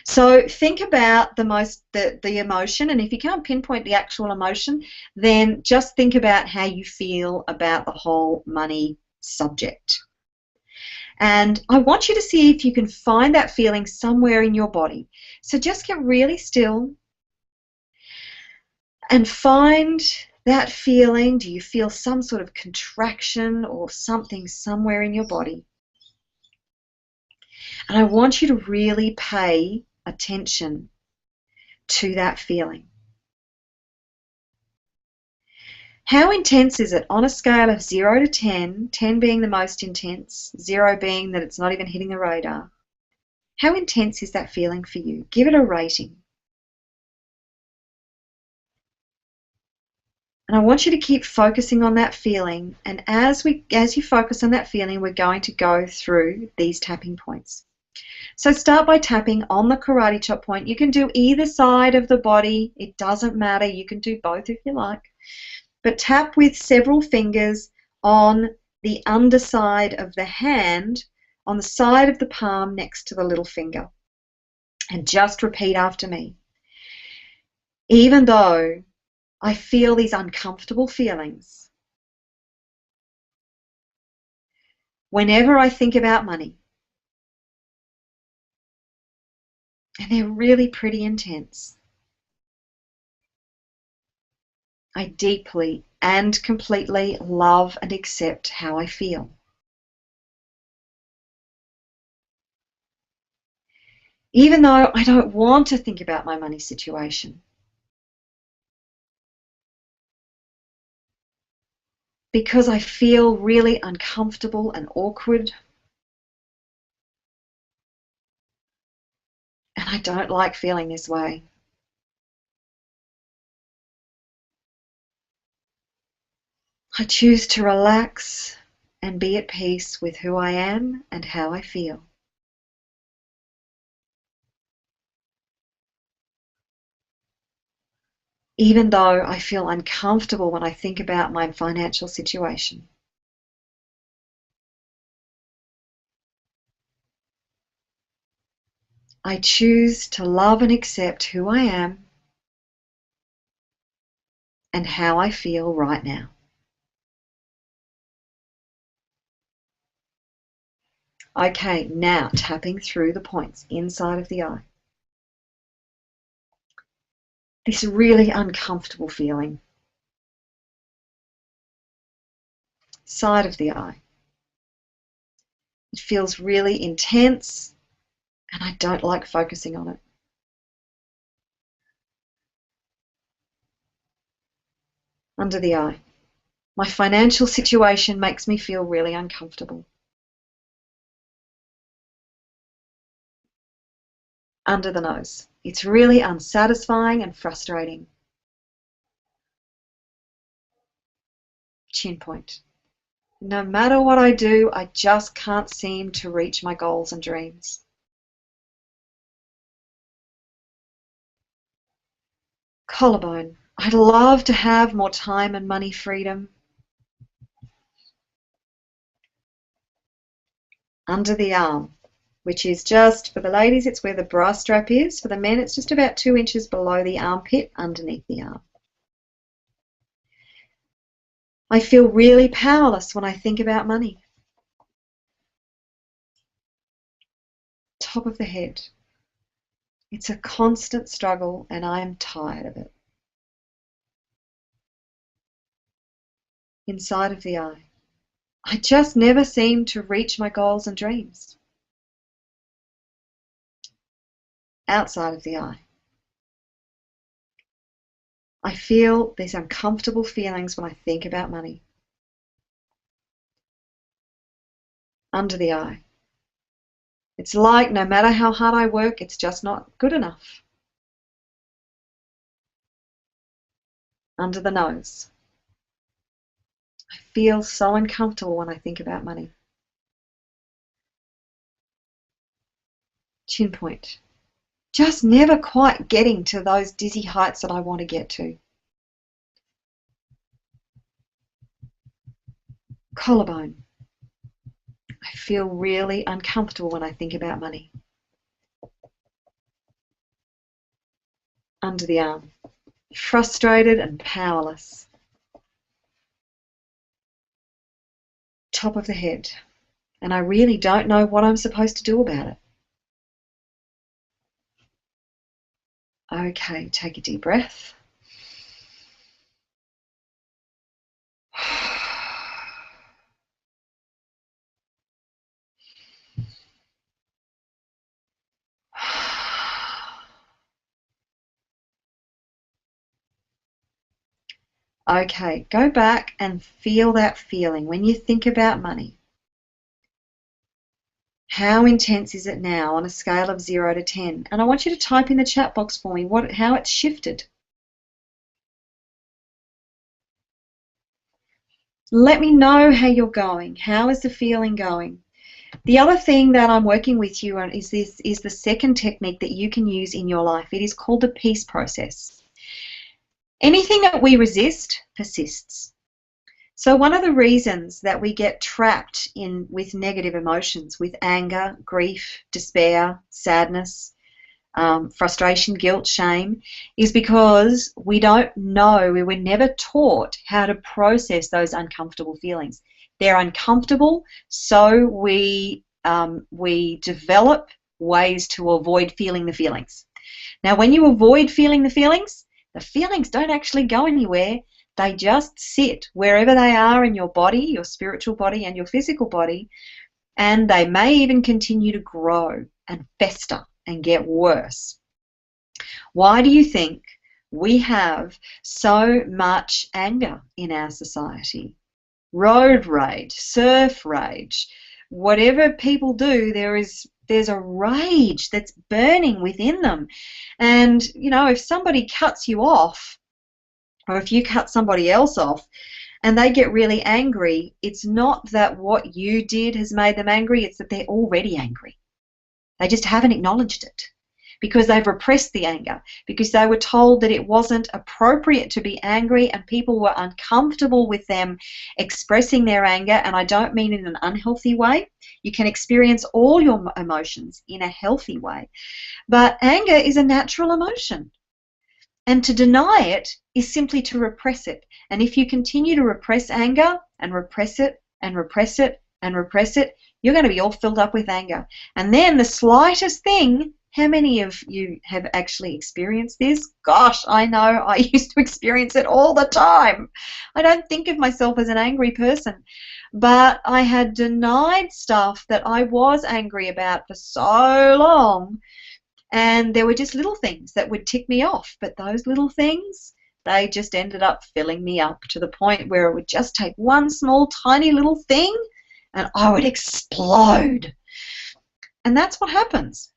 So think about the emotion, and if you can't pinpoint the actual emotion, then just think about how you feel about the whole money subject. And I want you to see if you can find that feeling somewhere in your body. So just get really still and find that feeling. Do you feel some sort of contraction or something somewhere in your body? And I want you to really pay attention to that feeling. How intense is it on a scale of 0 to 10, 10 being the most intense, 0 being that it's not even hitting the radar? How intense is that feeling for you? Give it a rating. And I want you to keep focusing on that feeling, and as you focus on that feeling, we're going to go through these tapping points. So start by tapping on the karate chop point. You can do either side of the body. It doesn't matter. You can do both if you like. But tap with several fingers on the underside of the hand, on the side of the palm next to the little finger. And just repeat after me. Even though I feel these uncomfortable feelings, whenever I think about money, and they're really pretty intense, I deeply and completely love and accept how I feel. Even though I don't want to think about my money situation, because I feel really uncomfortable and awkward, and I don't like feeling this way. I choose to relax and be at peace with who I am and how I feel. Even though I feel uncomfortable when I think about my financial situation. I choose to love and accept who I am and how I feel right now. Okay, now tapping through the points inside of the eye. This really uncomfortable feeling. Side of the eye. It feels really intense and I don't like focusing on it. Under the eye. My financial situation makes me feel really uncomfortable. Under the nose. It's really unsatisfying and frustrating. Chin point. No matter what I do, I just can't seem to reach my goals and dreams. Collarbone. I'd love to have more time and money freedom. Under the arm, which is just, for the ladies, it's where the bra strap is. For the men, it's just about 2 inches below the armpit, underneath the arm. I feel really powerless when I think about money. Top of the head. It's a constant struggle and I'm tired of it. Inside of the eye. I just never seem to reach my goals and dreams. Outside of the eye. I feel these uncomfortable feelings when I think about money. Under the eye. It's like no matter how hard I work, it's just not good enough. Under the nose. I feel so uncomfortable when I think about money. Chin point. Just never quite getting to those dizzy heights that I want to get to. Collarbone. I feel really uncomfortable when I think about money. Under the arm. Frustrated and powerless. Top of the head. And I really don't know what I'm supposed to do about it. Okay, take a deep breath. Okay, go back and feel that feeling when you think about money. How intense is it now on a scale of 0 to 10? And I want you to type in the chat box for me how it's shifted. Let me know how you're going. How is the feeling going? The other thing that I'm working with you on is the second technique that you can use in your life. It is called the peace process. Anything that we resist persists. So one of the reasons that we get trapped with negative emotions, with anger, grief, despair, sadness, frustration, guilt, shame, is because we don't know, we were never taught how to process those uncomfortable feelings. They're uncomfortable, so we develop ways to avoid feeling the feelings. Now, when you avoid feeling the feelings don't actually go anywhere. They just sit wherever they are in your body, your spiritual body and your physical body, and they may even continue to grow and fester and get worse. Why do you think we have so much anger in our society? Road rage, surf rage, whatever people do, there's a rage that's burning within them. And, you know, if somebody cuts you off, or if you cut somebody else off and they get really angry, it's not that what you did has made them angry, it's that they're already angry. They just haven't acknowledged it because they've repressed the anger, because they were told that it wasn't appropriate to be angry and people were uncomfortable with them expressing their anger. And I don't mean in an unhealthy way. You can experience all your emotions in a healthy way. But anger is a natural emotion. And to deny it is simply to repress it. And if you continue to repress anger and repress it and repress it and repress it, you're going to be all filled up with anger. And then the slightest thing, how many of you have actually experienced this? Gosh, I know I used to experience it all the time. I don't think of myself as an angry person, but I had denied stuff that I was angry about for so long. And there were just little things that would tick me off. But those little things, they just ended up filling me up to the point where it would just take one small, tiny little thing and I would explode. And that's what happens.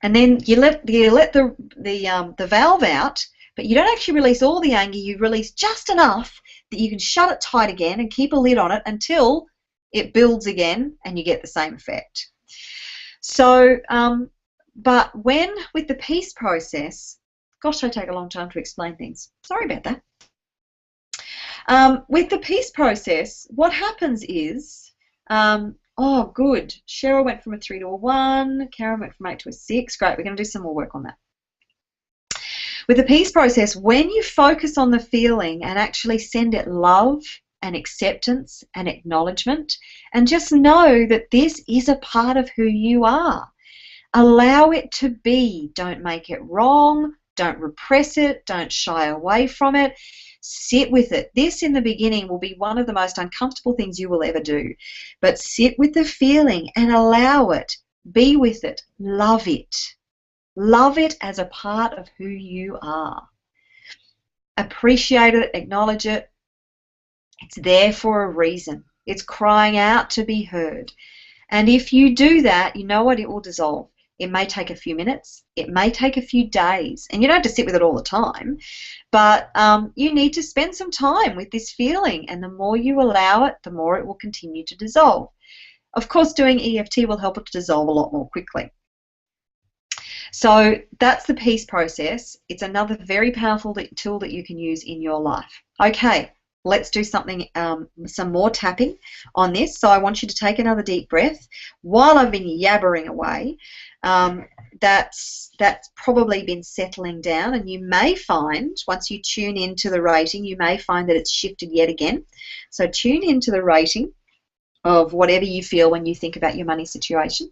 And then you let the valve out, but you don't actually release all the anger. You release just enough that you can shut it tight again and keep a lid on it until it builds again and you get the same effect. So, but when with the peace process, gosh, I take a long time to explain things. Sorry about that. With the peace process, what happens is, oh, good. Cheryl went from a 3 to a 1. Karen went from 8 to a 6. Great. We're going to do some more work on that. With the peace process, when you focus on the feeling and actually send it love and acceptance and acknowledgement, and just know that this is a part of who you are. Allow it to be. Don't make it wrong. Don't repress it. Don't shy away from it. Sit with it. This in the beginning will be one of the most uncomfortable things you will ever do. But sit with the feeling and allow it. Be with it. Love it. Love it as a part of who you are. Appreciate it. Acknowledge it. It's there for a reason. It's crying out to be heard. And if you do that, you know what? It will dissolve. It may take a few minutes. It may take a few days. And you don't have to sit with it all the time. But you need to spend some time with this feeling. And the more you allow it, the more it will continue to dissolve. Of course, doing EFT will help it to dissolve a lot more quickly. So that's the peace process. It's another very powerful tool that you can use in your life. Okay, let's do something, some more tapping on this. So I want you to take another deep breath while I've been yabbering away. That's probably been settling down, and you may find, once you tune into the rating, you may find that it's shifted yet again. So tune into the rating of whatever you feel when you think about your money situation.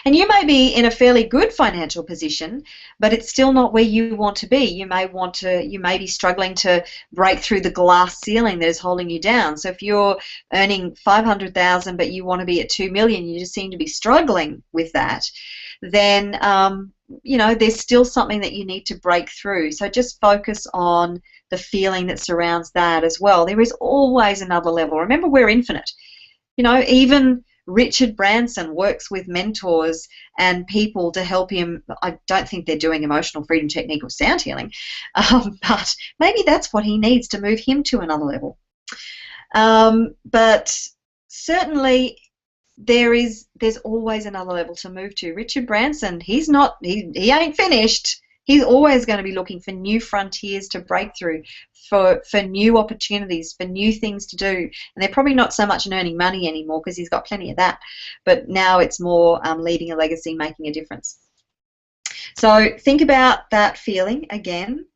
And you may be in a fairly good financial position, but it's still not where you want to be. You may be struggling to break through the glass ceiling that is holding you down. So if you're earning $500,000 but you want to be at $2 million, you just seem to be struggling with that, then you know, there's still something that you need to break through. So just focus on the feeling that surrounds that as well. There is always another level. Remember, we're infinite. You know, even Richard Branson works with mentors and people to help him. I don't think they're doing emotional freedom technique or sound healing, but maybe that's what he needs to move him to another level. But certainly there's always another level to move to. Richard Branson, he ain't finished. He's always going to be looking for new frontiers to break through, for new opportunities, for new things to do. And they're probably not so much in earning money anymore because he's got plenty of that. But now it's more leaving a legacy, making a difference. So think about that feeling again,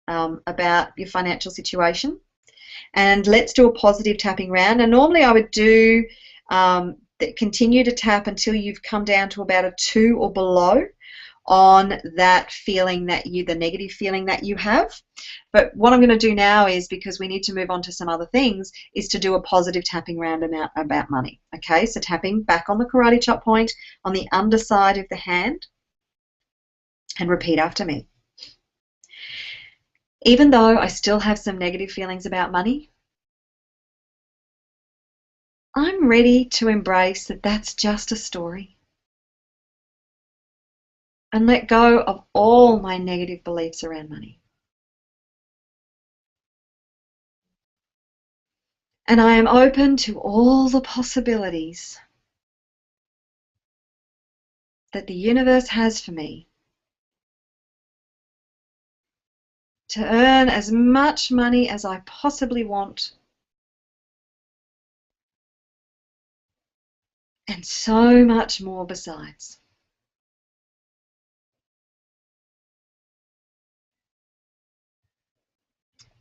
about your financial situation. And let's do a positive tapping round. And normally I would do continue to tap until you've come down to about a 2 or below on that feeling that the negative feeling that you have. But what I'm going to do now is, because we need to move on to some other things, is to do a positive tapping round about money. Okay, so tapping back on the karate chop point on the underside of the hand, and repeat after me. Even though I still have some negative feelings about money, I'm ready to embrace that that's just a story and let go of all my negative beliefs around money. And I am open to all the possibilities that the universe has for me to earn as much money as I possibly want, and so much more besides.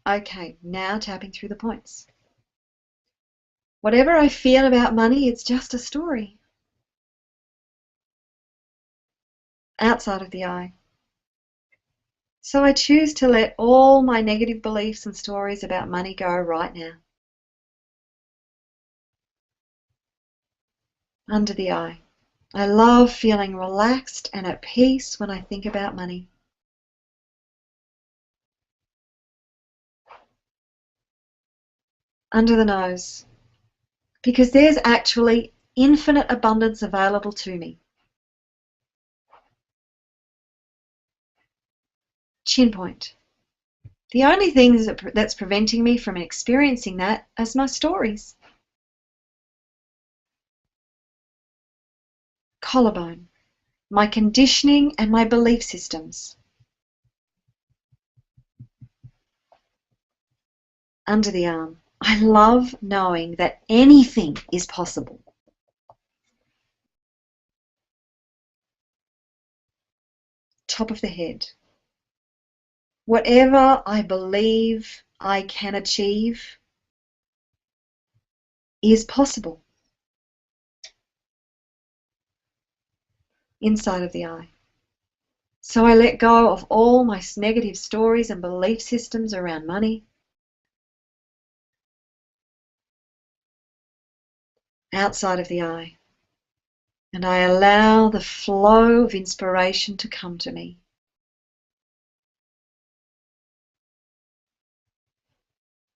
Okay, now tapping through the points. Whatever I feel about money, it's just a story. Outside of the eye. So I choose to let all my negative beliefs and stories about money go right now. Under the eye. I love feeling relaxed and at peace when I think about money. Under the nose. Because there's actually infinite abundance available to me. Chin point. The only thing that's preventing me from experiencing that is my stories. Collarbone. My conditioning and my belief systems. Under the arm. I love knowing that anything is possible. Top of the head. Whatever I believe I can achieve is possible. Inside of the eye. So I let go of all my negative stories and belief systems around money. Outside of the eye. And I allow the flow of inspiration to come to me.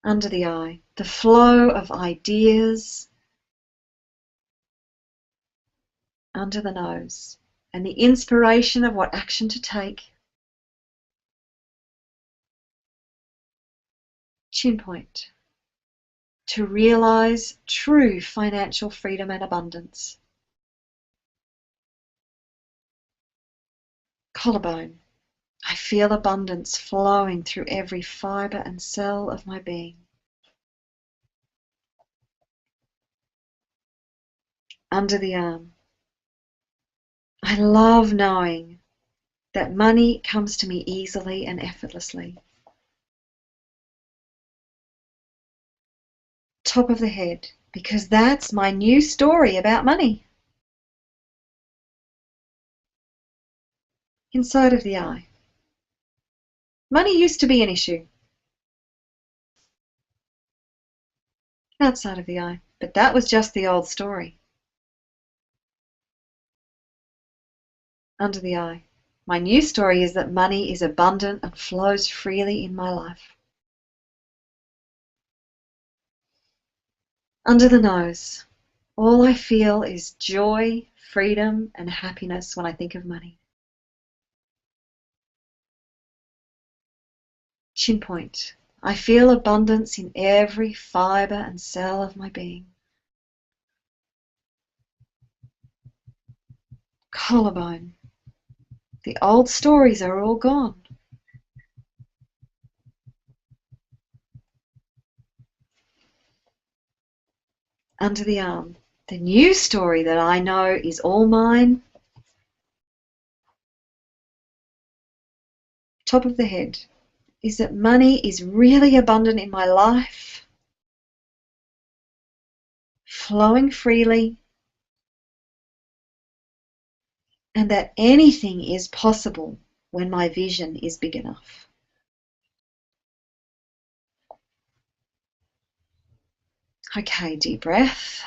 Under the eye. The flow of ideas. Under the nose. And the inspiration of what action to take. Chin point. To realize true financial freedom and abundance. Collarbone. I feel abundance flowing through every fiber and cell of my being. Under the arm. I love knowing that money comes to me easily and effortlessly. Top of the head, because that's my new story about money. Inside of the eye. Money used to be an issue. Outside of the eye, but that was just the old story. Under the eye. My new story is that money is abundant and flows freely in my life. Under the nose. All I feel is joy, freedom, and happiness when I think of money. Chin point. I feel abundance in every fiber and cell of my being. Collarbone. The old stories are all gone. Under the arm. The new story that I know is all mine. Top of the head. Is that money is really abundant in my life, flowing freely, and that anything is possible when my vision is big enough. Okay, deep breath.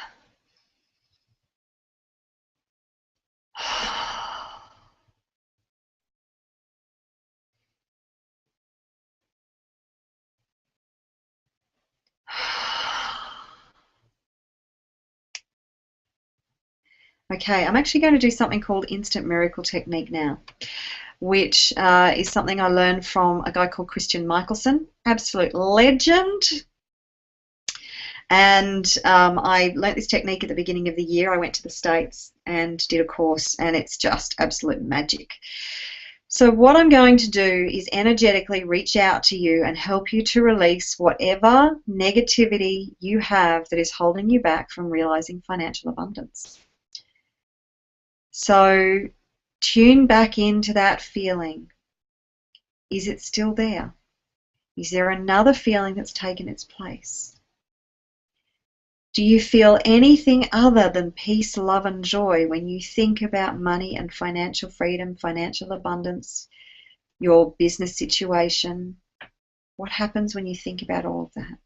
Okay, I'm actually going to do something called Instant Miracle Technique now, which is something I learned from a guy called Christian Michelson, absolute legend. And I learnt this technique at the beginning of the year. I went to the States and did a course, and it's just absolute magic. So what I'm going to do is energetically reach out to you and help you to release whatever negativity you have that is holding you back from realizing financial abundance. So tune back into that feeling. Is it still there? Is there another feeling that's taken its place? Do you feel anything other than peace, love, and joy when you think about money and financial freedom, financial abundance, your business situation? What happens when you think about all of that?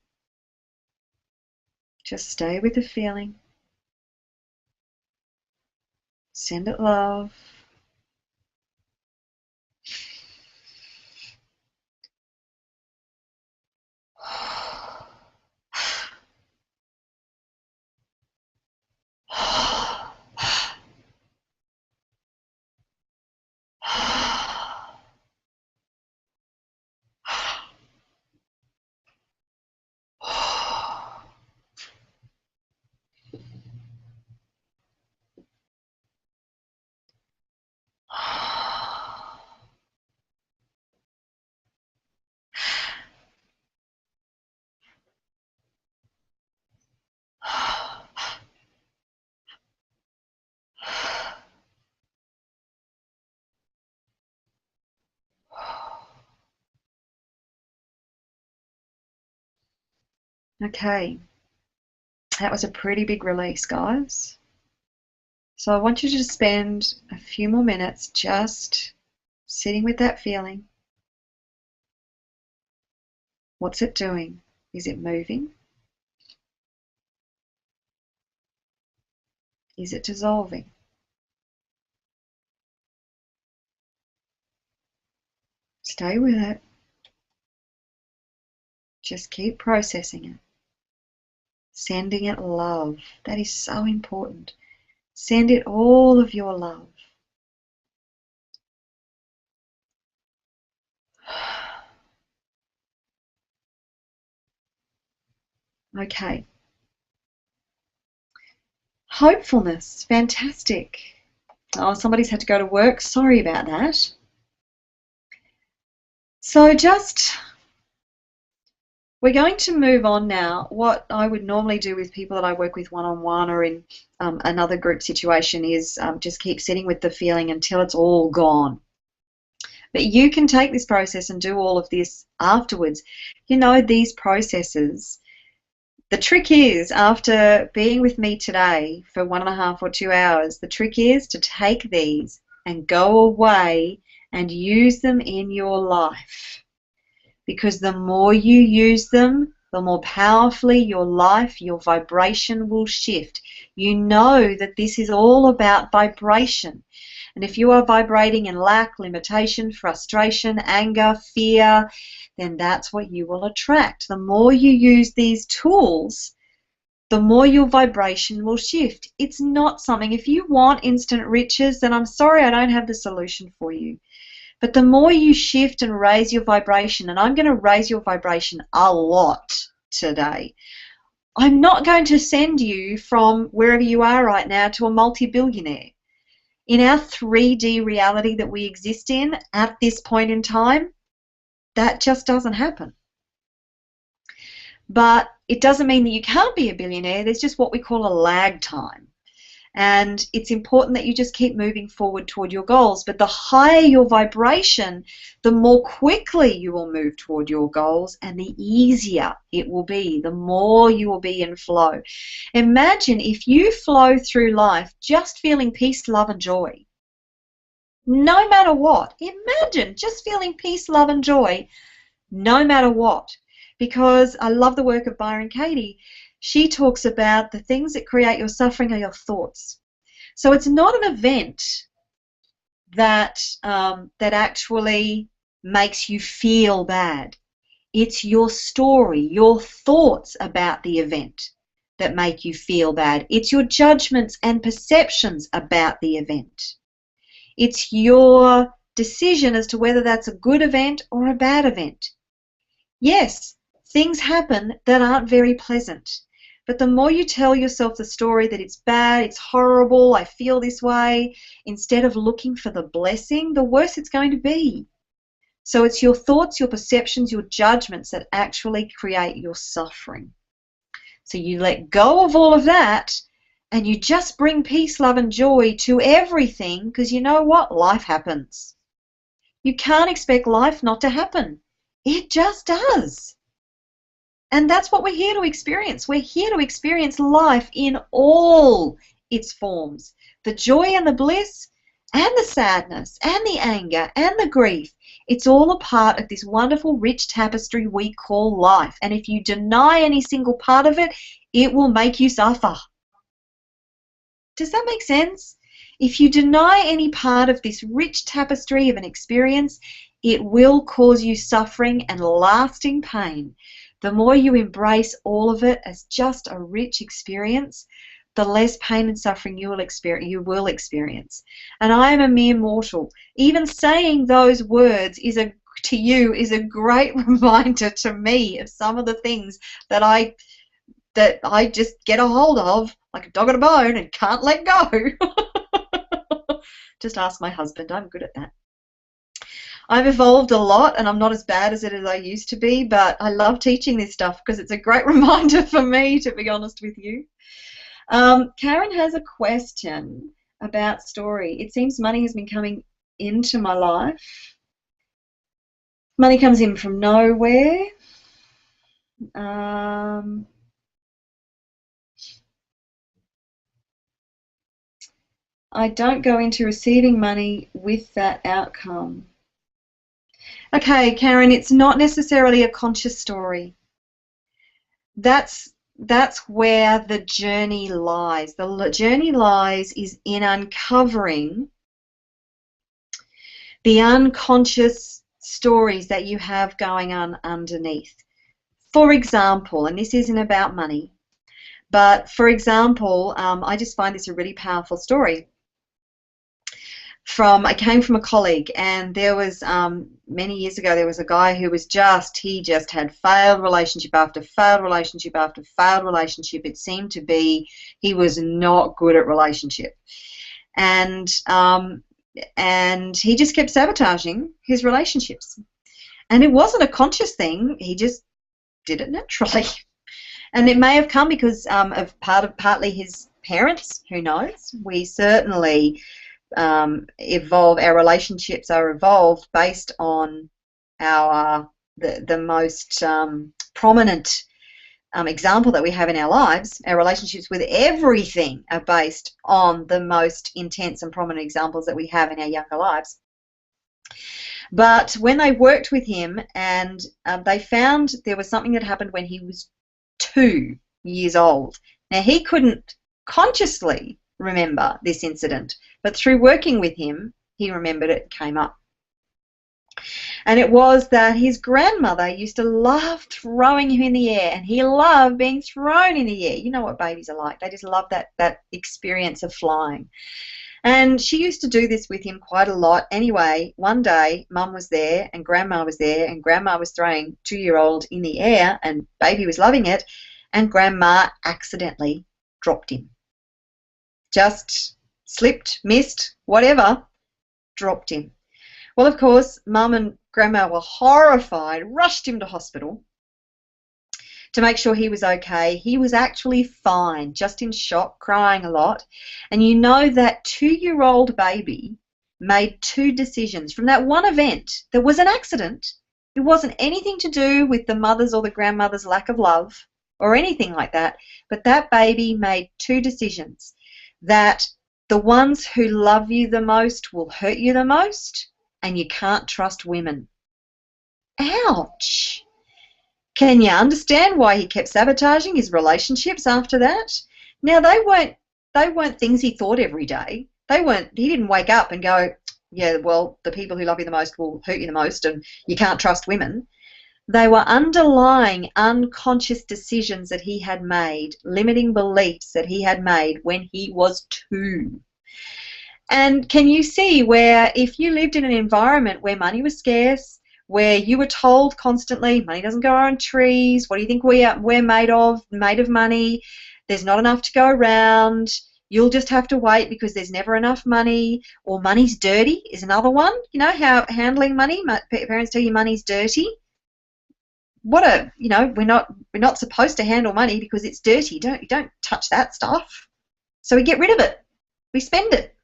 Just stay with the feeling. Send it love. Okay, that was a pretty big release, guys. So I want you to spend a few more minutes just sitting with that feeling. What's it doing? Is it moving? Is it dissolving? Stay with it. Just keep processing it. Sending it love. That is so important. Send it all of your love. Okay. Hopefulness. Fantastic. Oh, somebody's had to go to work. Sorry about that. So we're going to move on now. What I would normally do with people that I work with one-on-one or in another group situation is just keep sitting with the feeling until it's all gone. But you can take this process and do all of this afterwards. You know, these processes, the trick is, after being with me today for 1.5 or 2 hours, the trick is to take these and go away and use them in your life. Because the more you use them, the more powerfully your life, your vibration will shift. You know that this is all about vibration. And if you are vibrating in lack, limitation, frustration, anger, fear, then that's what you will attract. The more you use these tools, the more your vibration will shift. It's not something, if you want instant riches, then I'm sorry, I don't have the solution for you. But the more you shift and raise your vibration, and I'm going to raise your vibration a lot today. I'm not going to send you from wherever you are right now to a multi-billionaire. In our 3D reality that we exist in at this point in time, that just doesn't happen. But it doesn't mean that you can't be a billionaire. There's just what we call a lag time. And it's important that you just keep moving forward toward your goals. But the higher your vibration, the more quickly you will move toward your goals and the easier it will be, the more you will be in flow. Imagine if you flow through life just feeling peace, love, and joy. no matter what. Imagine just feeling peace, love, and joy no matter what. Because I love the work of Byron Katie. She talks about the things that create your suffering are your thoughts. So it's not an event that that actually makes you feel bad. It's your story, your thoughts about the event that make you feel bad. It's your judgments and perceptions about the event. It's your decision as to whether that's a good event or a bad event. Yes, things happen that aren't very pleasant. But the more you tell yourself the story that it's bad, it's horrible, I feel this way, instead of looking for the blessing, the worse it's going to be. So it's your thoughts, your perceptions, your judgments that actually create your suffering. So you let go of all of that and you just bring peace, love, and joy to everything, because you know what? Life happens. You can't expect life not to happen. It just does. And that's what we're here to experience. We're here to experience life in all its forms. The joy and the bliss and the sadness and the anger and the grief. It's all a part of this wonderful, rich tapestry we call life. And if you deny any single part of it, it will make you suffer. Does that make sense? If you deny any part of this rich tapestry of an experience, it will cause you suffering and lasting pain. The more you embrace all of it as just a rich experience, the less pain and suffering you will experience. And I am a mere mortal. Even saying those words to you is a great reminder to me of some of the things that I just get a hold of like a dog on a bone and can't let go. Just ask my husband. I'm good at that. I've evolved a lot and I'm not as bad as I used to be, but I love teaching this stuff because it's a great reminder for me, to be honest with you. Karen has a question about story. It seems money has been coming into my life. Money comes in from nowhere. I don't go into receiving money with that outcome. Okay, Karen, it's not necessarily a conscious story. That's where the journey lies. The journey lies is in uncovering the unconscious stories that you have going on underneath. For example, and this isn't about money, but for example, I just find this a really powerful story. I came from a colleague, and there was many years ago there was a guy who was he just had failed relationship after failed relationship after failed relationship. It seemed to be he was not good at relationship, and he just kept sabotaging his relationships. And it wasn't a conscious thing. He just did it naturally. And it may have come because of partly his parents. Who knows? We certainly evolve. Our relationships are evolved based on the most prominent example that we have in our lives. Our relationships with everything are based on the most intense and prominent examples that we have in our younger lives. But when they worked with him, and they found there was something that happened when he was 2 years old. Now, he couldn't consciously remember this incident, but through working with him, he remembered it, came up. And it was that his grandmother used to love throwing him in the air, and he loved being thrown in the air. You know what babies are like. They just love that experience of flying. And she used to do this with him quite a lot. Anyway, one day, Mum was there and Grandma was there, and Grandma was throwing 2-year-old in the air, and Baby was loving it, and Grandma accidentally dropped him. Just slipped, missed, whatever, dropped him. Well, of course, Mum and Grandma were horrified, rushed him to hospital to make sure he was okay. He was actually fine, just in shock, crying a lot. And you know that 2-year-old baby made 2 decisions from that one event. There was an accident. It wasn't anything to do with the mother's or the grandmother's lack of love or anything like that, but that baby made 2 decisions. That The ones who love you the most will hurt you the most, and you can't trust women. Ouch. Can you understand why he kept sabotaging his relationships after that? Now, they weren't things he thought every day. He didn't wake up and go, yeah, well, the people who love you the most will hurt you the most, and you can't trust women. They were underlying unconscious decisions that he had made, limiting beliefs that he had made when he was 2. And can you see where if you lived in an environment where money was scarce, where you were told constantly, money doesn't grow on trees, what do you think we're made of? Made of money, there's not enough to go around, you'll just have to wait because there's never enough money, or money's dirty is another one. You know how handling money, parents tell you money's dirty. We're not supposed to handle money because it's dirty. You don't touch that stuff. So we get rid of it. We spend it.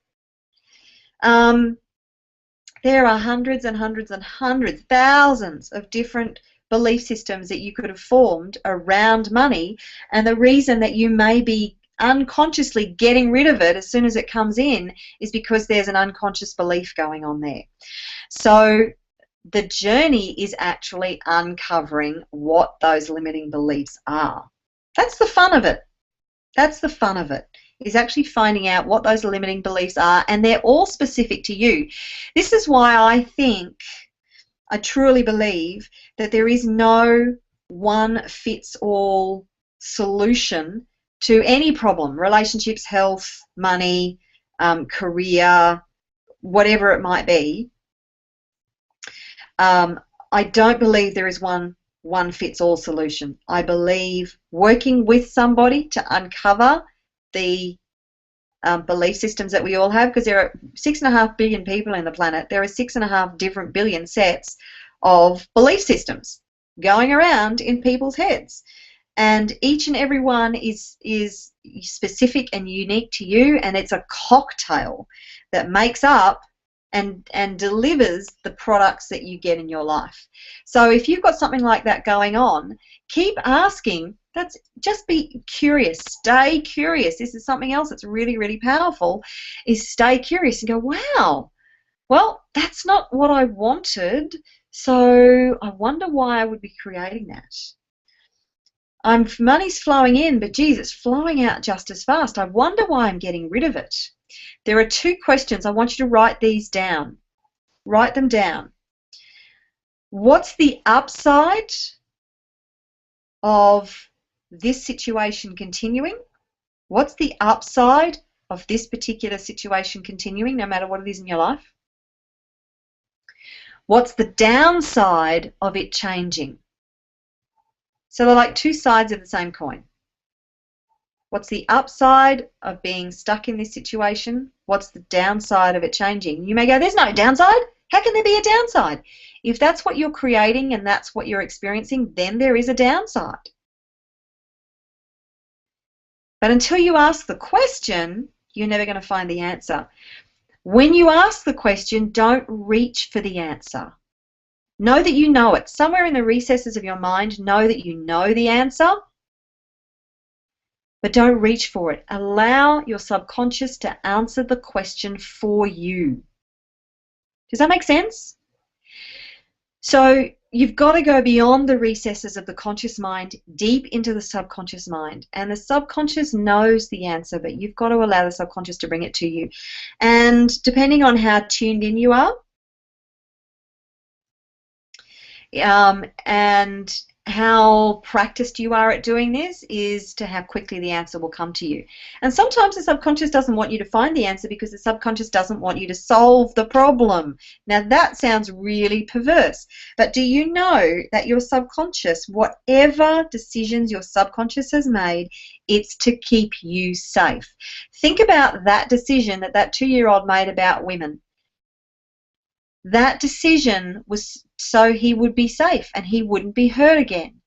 There are hundreds and hundreds and hundreds, thousands of different belief systems that you could have formed around money, and the reason that you may be unconsciously getting rid of it as soon as it comes in is because there's an unconscious belief going on there. So the journey is actually uncovering what those limiting beliefs are. That's the fun of it. That's the fun of it, is actually finding out what those limiting beliefs are, and they're all specific to you. This is why I truly believe that there is no one-fits-all solution to any problem, relationships, health, money, career, whatever it might be. I don't believe there is one-fits-all solution. I believe working with somebody to uncover the belief systems that we all have, because there are 6.5 billion people in the planet. There are 6.5 different billion sets of belief systems going around in people's heads, and each and every one is specific and unique to you, and it's a cocktail that makes up and delivers the products that you get in your life. So if you've got something like that going on, keep asking. Just be curious. Stay curious. This is something else that's really, really powerful, is stay curious and go, wow, well, that's not what I wanted, so I wonder why I would be creating that. Money's flowing in, but geez, it's flowing out just as fast. I wonder why I'm getting rid of it. There are 2 questions. I want you to write these down. Write them down. What's the upside of this situation continuing? What's the upside of this particular situation continuing, no matter what it is in your life? What's the downside of it changing? So they're like 2 sides of the same coin. What's the upside of being stuck in this situation? What's the downside of it changing? You may go, there's no downside. How can there be a downside? If that's what you're creating and that's what you're experiencing, then there is a downside. But until you ask the question, you're never going to find the answer. When you ask the question, don't reach for the answer. Know that you know it. Somewhere in the recesses of your mind, know that you know the answer, but don't reach for it. Allow your subconscious to answer the question for you. Does that make sense? So you've got to go beyond the recesses of the conscious mind, deep into the subconscious mind. And the subconscious knows the answer, but you've got to allow the subconscious to bring it to you. And depending on how tuned in you are, and how practiced you are at doing this, is to how quickly the answer will come to you. And sometimes the subconscious doesn't want you to find the answer because the subconscious doesn't want you to solve the problem. Now that sounds really perverse, but do you know that your subconscious, whatever decisions your subconscious has made, it's to keep you safe. Think about that decision that 2-year-old made about women. That decision was so he would be safe and he wouldn't be hurt again.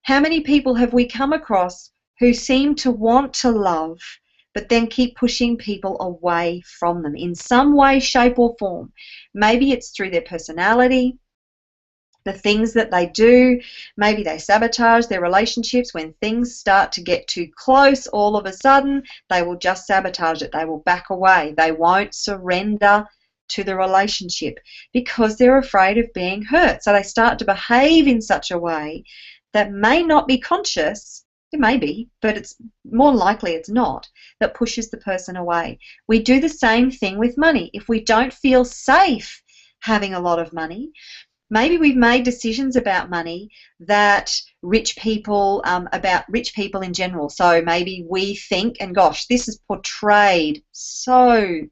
How many people have we come across who seem to want to love but then keep pushing people away from them in some way, shape or form? Maybe it's through their personality, The things that they do, maybe they sabotage their relationships. When things start to get too close, all of a sudden, they will just sabotage it. They will back away. They won't surrender to the relationship because they're afraid of being hurt. So they start to behave in such a way that may not be conscious. It may be, but it's more likely it's not, that pushes the person away. We do the same thing with money. If we don't feel safe having a lot of money, maybe we've made decisions about money that about rich people in general. So maybe we think, and gosh, this is portrayed so,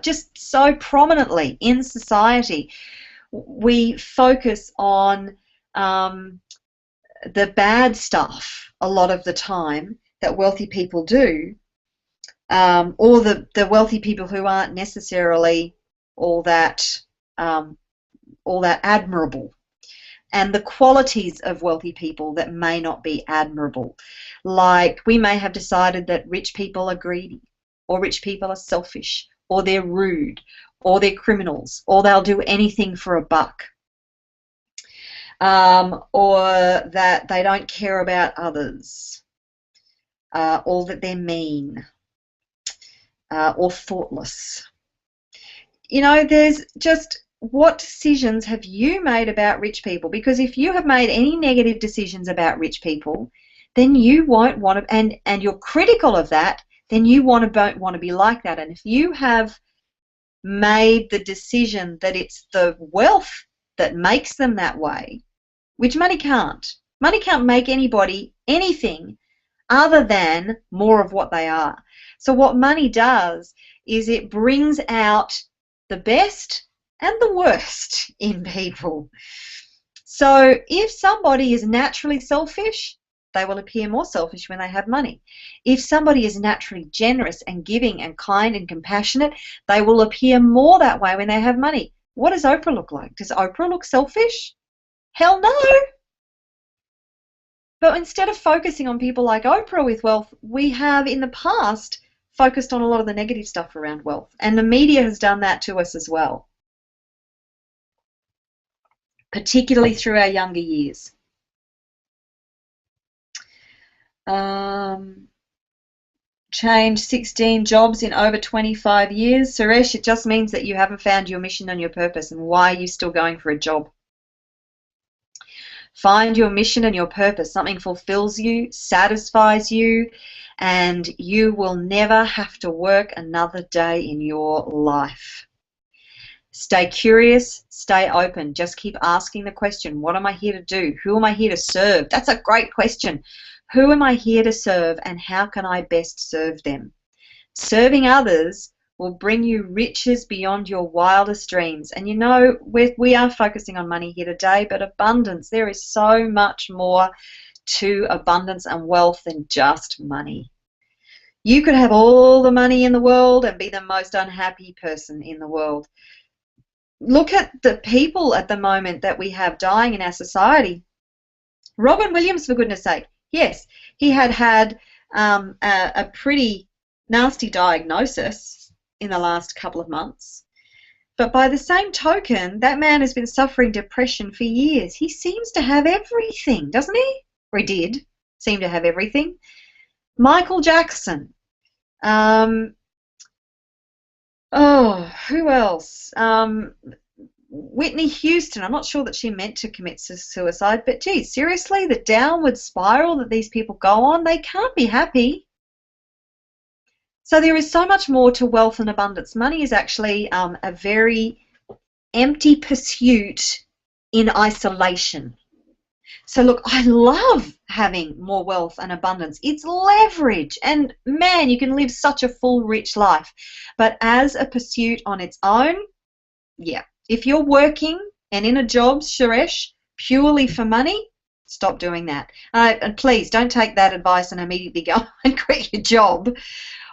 just so prominently in society. We focus on the bad stuff a lot of the time that wealthy people do, or the wealthy people who aren't necessarily all that admirable, and the qualities of wealthy people that may not be admirable. Like, we may have decided that rich people are greedy, or rich people are selfish, or they're rude, or they're criminals, or they'll do anything for a buck, or that they don't care about others, or that they're mean, or thoughtless. You know, there's just, what decisions have you made about rich people? Because if you have made any negative decisions about rich people, then you won't want to, and you're critical of that, then you won't want to be like that. And if you have made the decision that it's the wealth that makes them that way, which money can't. Money can't make anybody anything other than more of what they are. So what money does is it brings out the best and the worst in people. So if somebody is naturally selfish, they will appear more selfish when they have money. If somebody is naturally generous and giving and kind and compassionate, they will appear more that way when they have money. What does Oprah look like? Does Oprah look selfish? Hell no. But instead of focusing on people like Oprah with wealth, we have in the past focused on a lot of the negative stuff around wealth. And the media has done that to us as well, particularly through our younger years. Change 16 jobs in over 25 years. Suresh, it just means that you haven't found your mission and your purpose. And why are you still going for a job? Find your mission and your purpose. Something fulfills you, satisfies you, and you will never have to work another day in your life. Stay curious, stay open. Just keep asking the question, what am I here to do? Who am I here to serve? That's a great question. Who am I here to serve, and how can I best serve them? Serving others will bring you riches beyond your wildest dreams. And you know, we are focusing on money here today, but abundance, there is so much more to abundance and wealth than just money. You could have all the money in the world and be the most unhappy person in the world. Look at the people at the moment that we have dying in our society. Robin Williams, for goodness sake. Yes, he had a pretty nasty diagnosis in the last couple of months. But by the same token, that man has been suffering depression for years. He seems to have everything, doesn't he? Or he did seem to have everything. Michael Jackson. Who else? Whitney Houston. I'm not sure that she meant to commit suicide, but geez, seriously, the downward spiral that these people go on, they can't be happy. So there is so much more to wealth and abundance. Money is actually a very empty pursuit in isolation. So look, I love having more wealth and abundance. It's leverage, and man, you can live such a full, rich life. But as a pursuit on its own, yeah. If you're working and in a job, Suresh, purely for money, stop doing that. And please don't take that advice and immediately go and quit your job.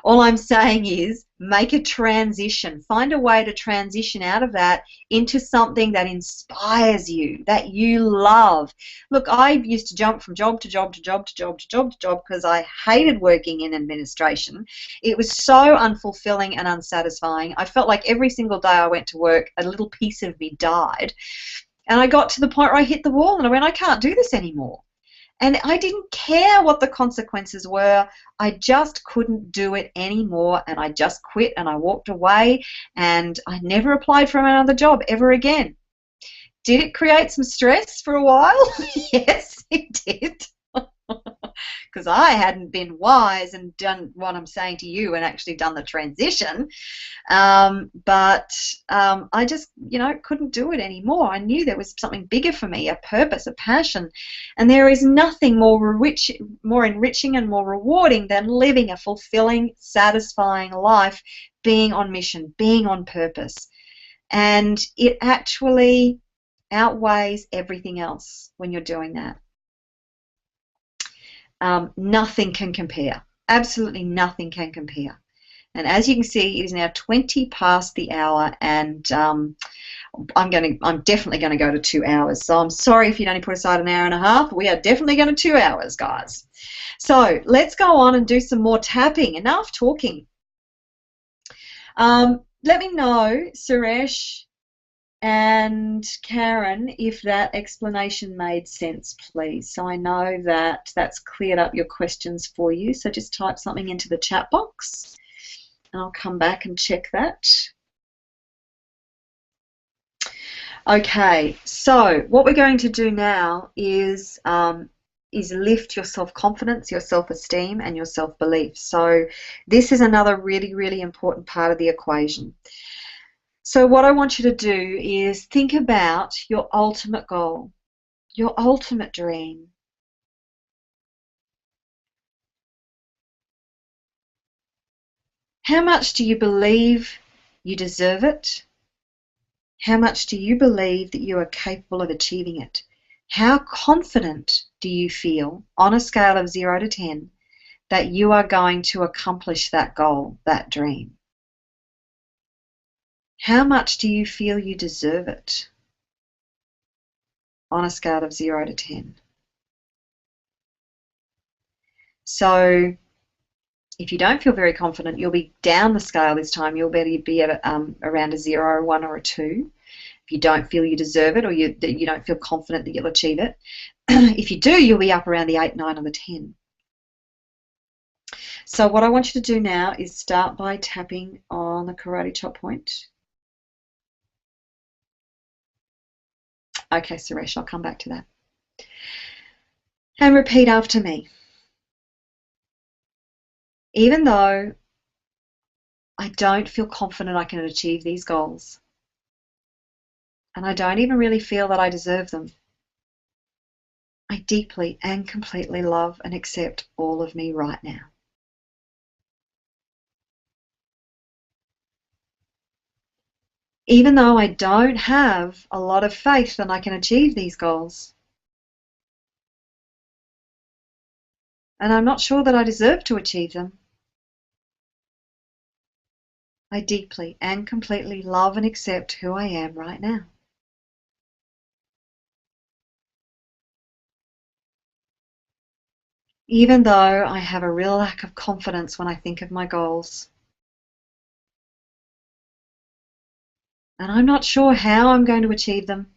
All I'm saying is make a transition. Find a way to transition out of that into something that inspires you, that you love. Look, I used to jump from job to job to job to job to job to job because I hated working in administration. It was so unfulfilling and unsatisfying. I felt like every single day I went to work, a little piece of me died. And I got to the point where I hit the wall and I went, I can't do this anymore. And I didn't care what the consequences were. I just couldn't do it anymore, and I just quit and I walked away, and I never applied for another job ever again. Did it create some stress for a while? Yes, it did. Because I hadn't been wise and done what I'm saying to you and actually done the transition. But I just, couldn't do it anymore. I knew there was something bigger for me, a purpose, a passion. And there is nothing more enriching and more rewarding than living a fulfilling, satisfying life, being on mission, being on purpose. And it actually outweighs everything else when you're doing that. Nothing can compare. Absolutely nothing can compare. And as you can see, it is now 20 past the hour, and I'm definitely going to go to 2 hours. So I'm sorry if you'd only put aside an hour and a half. We are definitely going to 2 hours, guys. So let's go on and do some more tapping. Enough talking. Let me know, Suresh and Karen, if that explanation made sense, please. So I know that that's cleared up your questions for you. So just type something into the chat box and I'll come back and check that. Okay, so what we're going to do now is lift your self-confidence, your self-esteem, and your self-belief. So this is another really, really important part of the equation. So what I want you to do is think about your ultimate goal, your ultimate dream. How much do you believe you deserve it? How much do you believe that you are capable of achieving it? How confident do you feel on a scale of 0 to 10 that you are going to accomplish that goal, that dream? How much do you feel you deserve it on a scale of 0 to 10? So if you don't feel very confident, you'll be down the scale this time. You'll be at around a 0, a 1 or a 2. If you don't feel you deserve it, or you don't feel confident that you'll achieve it. If you do, you'll be up around the 8, 9 or the 10. So what I want you to do now is start by tapping on the karate chop point. Okay, Suresh, I'll come back to that. And repeat after me. Even though I don't feel confident I can achieve these goals, and I don't even really feel that I deserve them, I deeply and completely love and accept all of me right now. Even though I don't have a lot of faith that I can achieve these goals, and I'm not sure that I deserve to achieve them, I deeply and completely love and accept who I am right now. Even though I have a real lack of confidence when I think of my goals, and I'm not sure how I'm going to achieve them,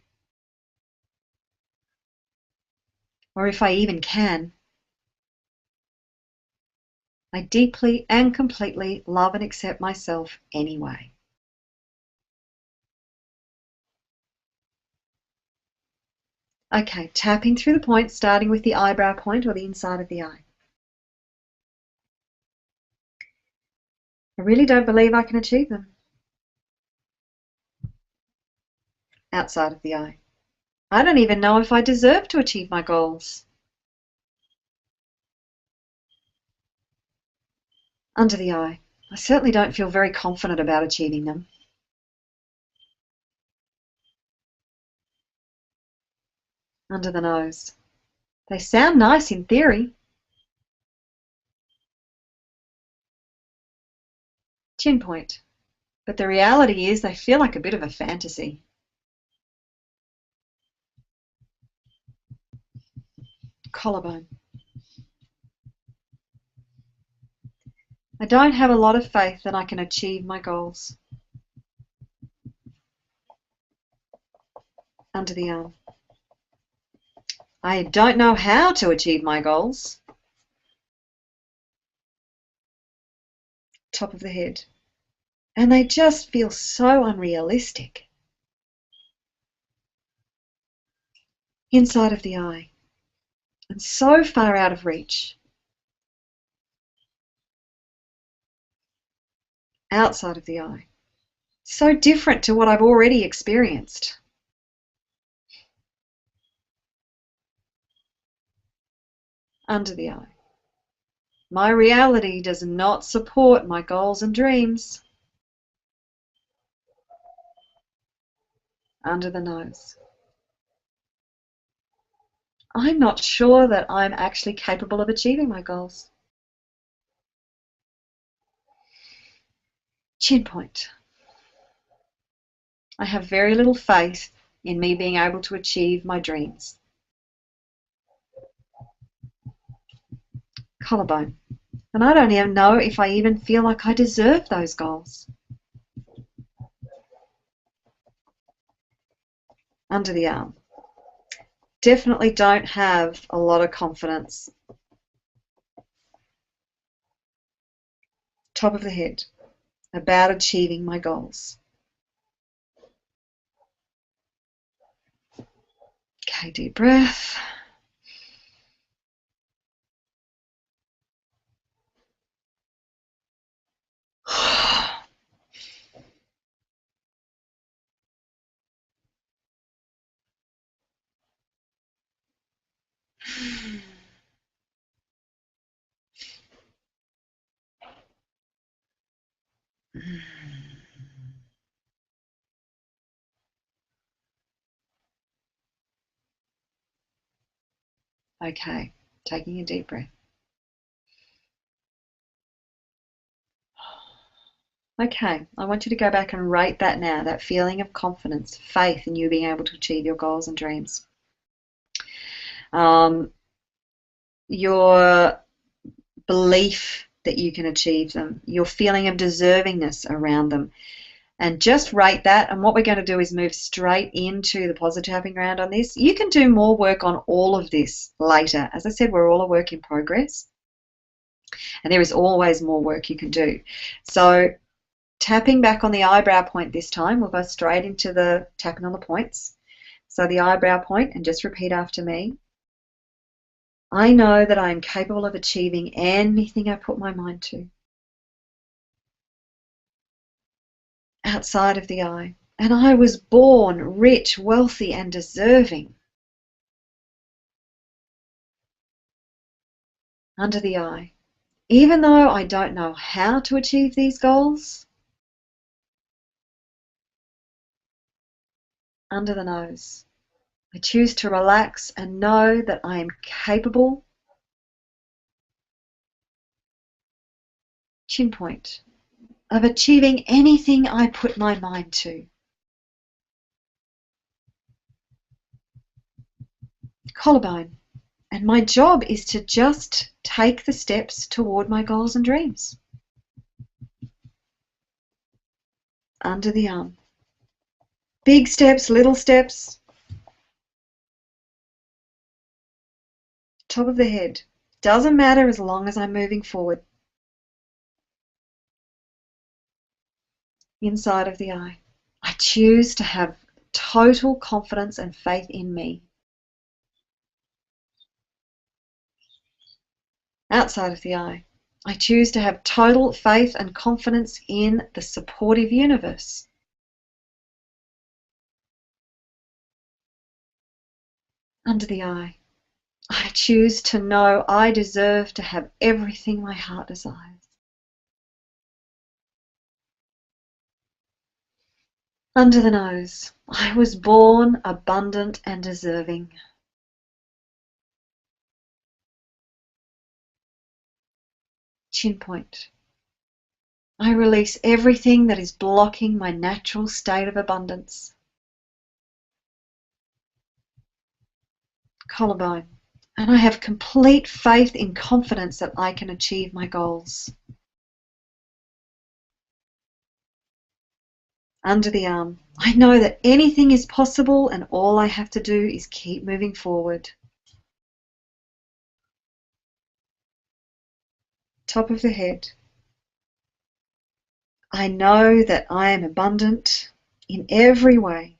or if I even can, I deeply and completely love and accept myself anyway. Okay, tapping through the points, starting with the eyebrow point or the inside of the eye. I really don't believe I can achieve them. Outside of the eye. I don't even know if I deserve to achieve my goals. Under the eye. I certainly don't feel very confident about achieving them. Under the nose. They sound nice in theory. Chin point. But the reality is they feel like a bit of a fantasy. Collarbone. I don't have a lot of faith that I can achieve my goals. under the arm. I don't know how to achieve my goals. Top of the head. And they just feel so unrealistic. Inside of the eye. And so far out of reach. Outside of the eye. So different to what I've already experienced. Under the eye. My reality does not support my goals and dreams. Under the nose. I'm not sure that I'm actually capable of achieving my goals. Chin point. I have very little faith in me being able to achieve my dreams. Collarbone. And I don't even know if I even feel like I deserve those goals. Under the arm. Definitely don't have a lot of confidence. Top of the head. About achieving my goals. Okay, deep breath. Okay, taking a deep breath. Okay, I want you to go back and rate that now, that feeling of confidence, faith in you being able to achieve your goals and dreams. Your belief that you can achieve them, your feeling of deservingness around them. And just rate that. And what we're going to do is move straight into the positive tapping round on this. You can do more work on all of this later. As I said, we're all a work in progress. And there is always more work you can do. So tapping back on the eyebrow point this time, we'll go straight into the tapping on the points. So the eyebrow point, and just repeat after me. I know that I am capable of achieving anything I put my mind to. Outside of the eye. And I was born rich, wealthy, and deserving. Under the eye. Even though I don't know how to achieve these goals. Under the nose. I choose to relax and know that I am capable. Chin point. Of achieving anything I put my mind to. Collarbone. And my job is to just take the steps toward my goals and dreams. Under the arm. Big steps, little steps. Top of the head. Doesn't matter as long as I'm moving forward. Inside of the eye. I choose to have total confidence and faith in me. Outside of the eye. I choose to have total faith and confidence in the supportive universe. Under the eye. I choose to know I deserve to have everything my heart desires. Under the nose. I was born abundant and deserving. Chin point. I release everything that is blocking my natural state of abundance. Collarbone. And I have complete faith and confidence that I can achieve my goals. under the arm. I know that anything is possible and all I have to do is keep moving forward. Top of the head. I know that I am abundant in every way.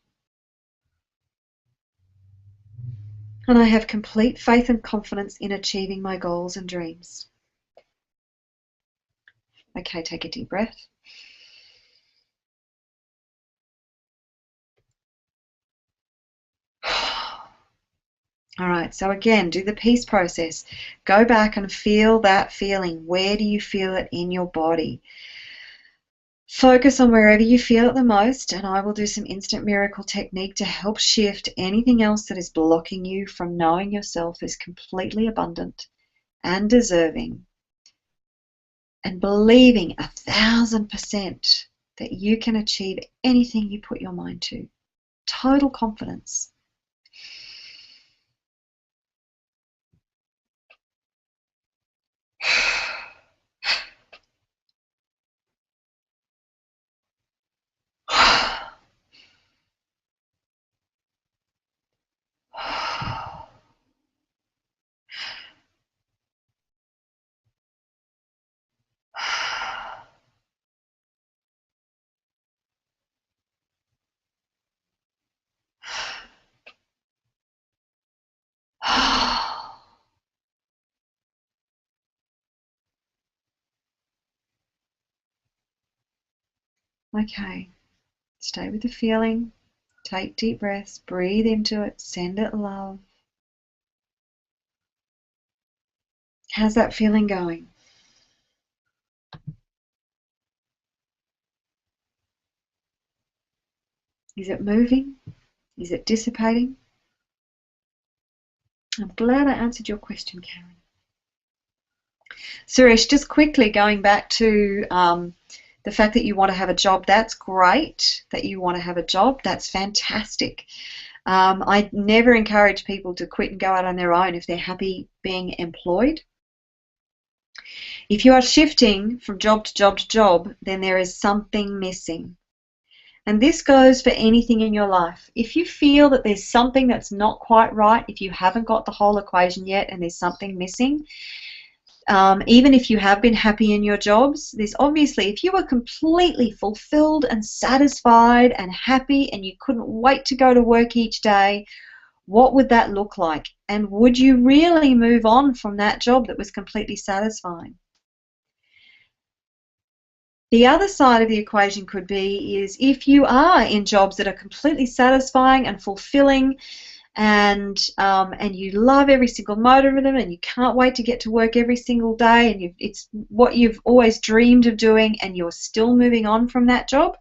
And I have complete faith and confidence in achieving my goals and dreams. Okay, take a deep breath. All right, so again, do the peace process. Go back and feel that feeling. Where do you feel it in your body? Focus on wherever you feel it the most, and I will do some instant miracle technique to help shift anything else that is blocking you from knowing yourself as completely abundant and deserving, and believing 1,000% that you can achieve anything you put your mind to. Total confidence. Okay, stay with the feeling. Take deep breaths, breathe into it, send it love. How's that feeling going? Is it moving? Is it dissipating? I'm glad I answered your question, Karen. Suresh, just quickly going back to the fact that you want to have a job, that's great that you want to have a job. That's fantastic. I never encourage people to quit and go out on their own if they're happy being employed. If you are shifting from job to job to job, then there is something missing. And this goes for anything in your life. If you feel that there's something that's not quite right, if you haven't got the whole equation yet and there's something missing, even if you have been happy in your jobs, there's obviously, if you were completely fulfilled and satisfied and happy and you couldn't wait to go to work each day, what would that look like? And would you really move on from that job that was completely satisfying? The other side of the equation could be is if you are in jobs that are completely satisfying and fulfilling, and you love every single moment of them, and you can't wait to get to work every single day, and it's what you've always dreamed of doing, and you're still moving on from that job,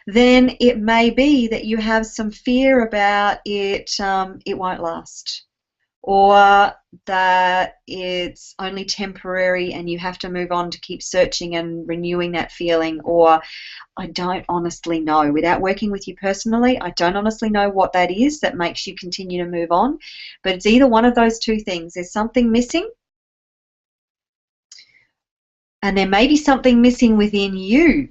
then it may be that you have some fear about it won't last, or that it's only temporary and you have to move on to keep searching and renewing that feeling, or I don't honestly know. Without working with you personally, I don't honestly know what that is that makes you continue to move on, but it's either one of those two things. There's something missing, and there may be something missing within you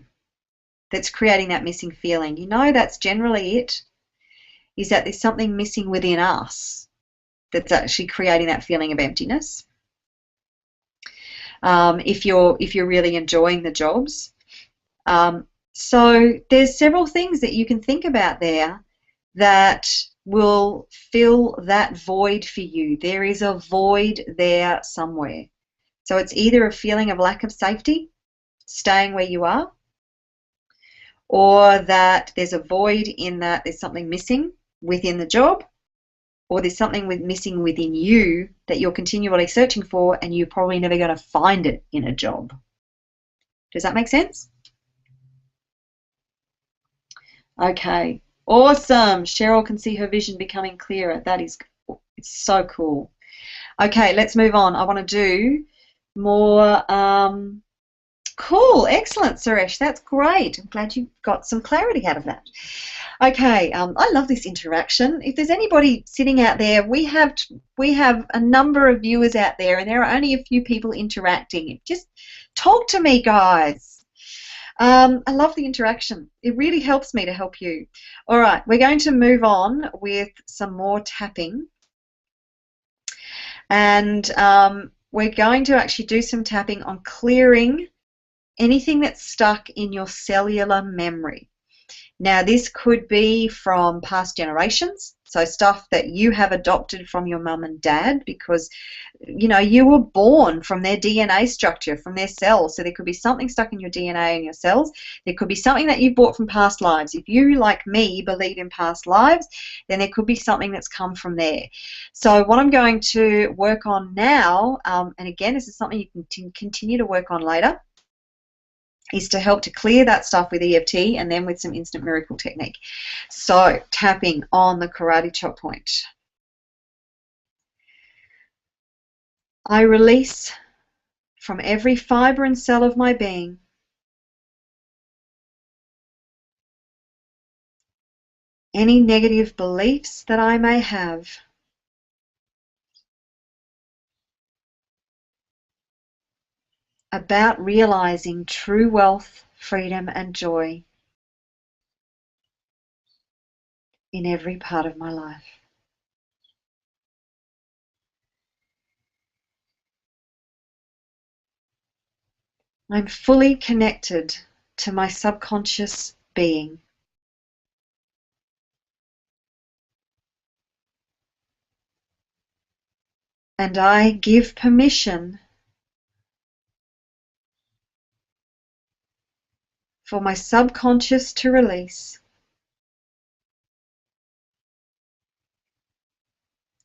that's creating that missing feeling. You know, that's generally it, is that there's something missing within us that's actually creating that feeling of emptiness. If you're really enjoying the jobs. So there's several things that you can think about there that will fill that void for you. There is a void there somewhere. So it's either a feeling of lack of safety, staying where you are, or that there's a void in that there's something missing within the job, or there's something missing within you that you're continually searching for and you're probably never going to find it in a job. Does that make sense? Okay, awesome. Cheryl can see her vision becoming clearer. That is, it's so cool. Okay, let's move on. I want to do more. Cool, excellent, Suresh. That's great. I'm glad you got some clarity out of that. Okay, I love this interaction. If there's anybody sitting out there, we have a number of viewers out there, and there are only a few people interacting. Just talk to me, guys. I love the interaction. It really helps me to help you. All right, we're going to move on with some more tapping. And we're going to actually do some tapping on clearing anything that's stuck in your cellular memory. Now, this could be from past generations, so stuff that you have adopted from your mum and dad because, you know, you were born from their DNA structure, from their cells. So there could be something stuck in your DNA and your cells. There could be something that you've brought from past lives. If you, like me, believe in past lives, then there could be something that's come from there. So what I'm going to work on now, and again, this is something you can continue to work on later, is to help to clear that stuff with EFT and then with some instant miracle technique. So tapping on the karate chop point. I release from every fiber and cell of my being any negative beliefs that I may have about realizing true wealth, freedom, and joy in every part of my life. I'm fully connected to my subconscious being. And I give permission for my subconscious to release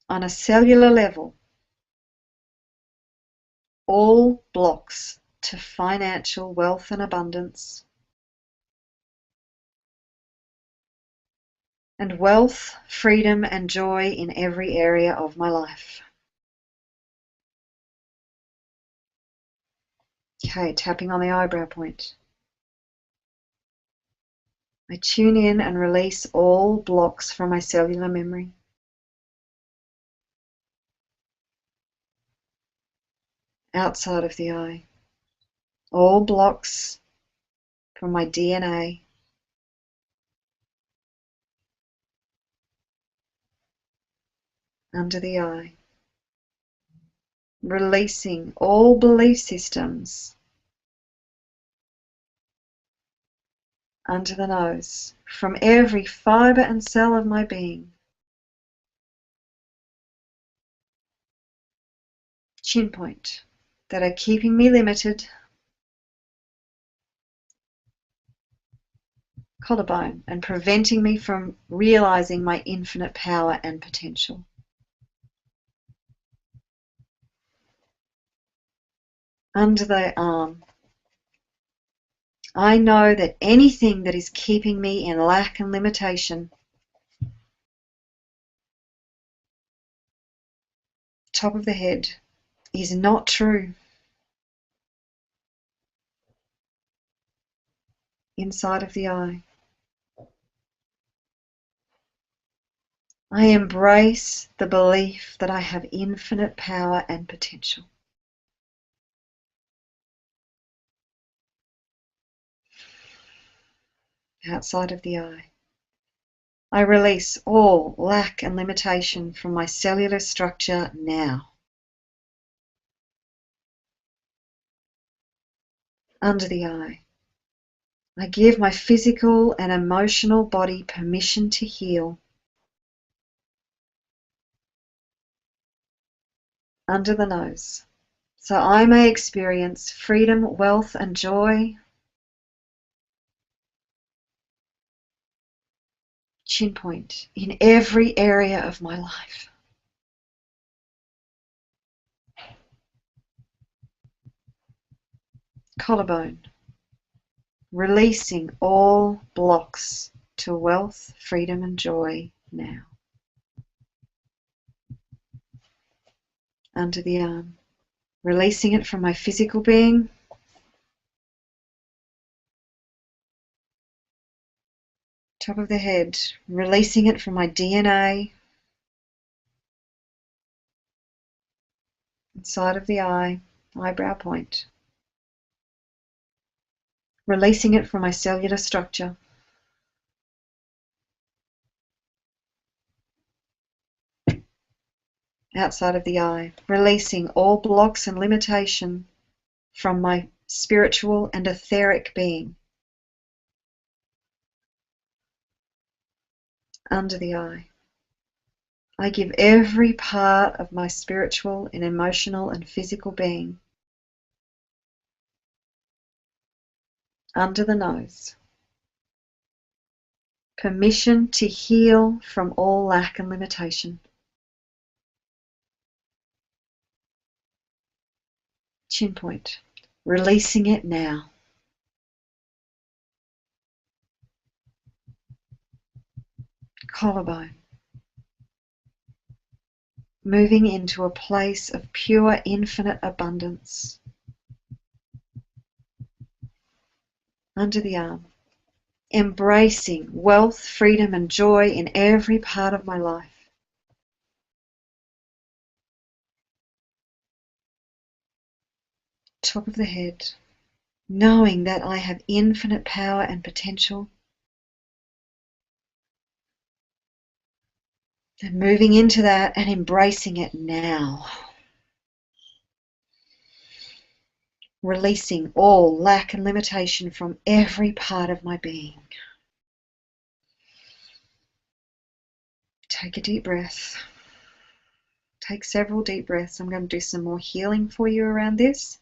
on a cellular level all blocks to financial wealth and abundance, and wealth, freedom, and joy in every area of my life. Okay, tapping on the eyebrow point. I tune in and release all blocks from my cellular memory. Outside of the eye. All blocks from my DNA. Under the eye. Releasing all belief systems under the nose from every fiber and cell of my being. Chin point that are keeping me limited. Collarbone and preventing me from realizing my infinite power and potential. Under the arm. I know that anything that is keeping me in lack and limitation, top of the head, is not true. Inside of the eye. I embrace the belief that I have infinite power and potential. Outside of the eye. I release all lack and limitation from my cellular structure now. Under the eye. I give my physical and emotional body permission to heal. Under the nose, so I may experience freedom, wealth, and joy. Chin point in every area of my life. Collarbone, releasing all blocks to wealth, freedom, and joy now. Under the arm, releasing it from my physical being. Top of the head, releasing it from my DNA. Inside of the eye, eyebrow point. releasing it from my cellular structure. Outside of the eye, releasing all blocks and limitation from my spiritual and etheric being. Under the eye, I give every part of my spiritual and emotional and physical being. Under the nose, permission to heal from all lack and limitation. Chin point, releasing it now. Collarbone, moving into a place of pure infinite abundance. Under the arm, embracing wealth, freedom and joy in every part of my life. Top of the head, knowing that I have infinite power and potential, and moving into that and embracing it now. Releasing all lack and limitation from every part of my being. Take a deep breath. Take several deep breaths. I'm going to do some more healing for you around this.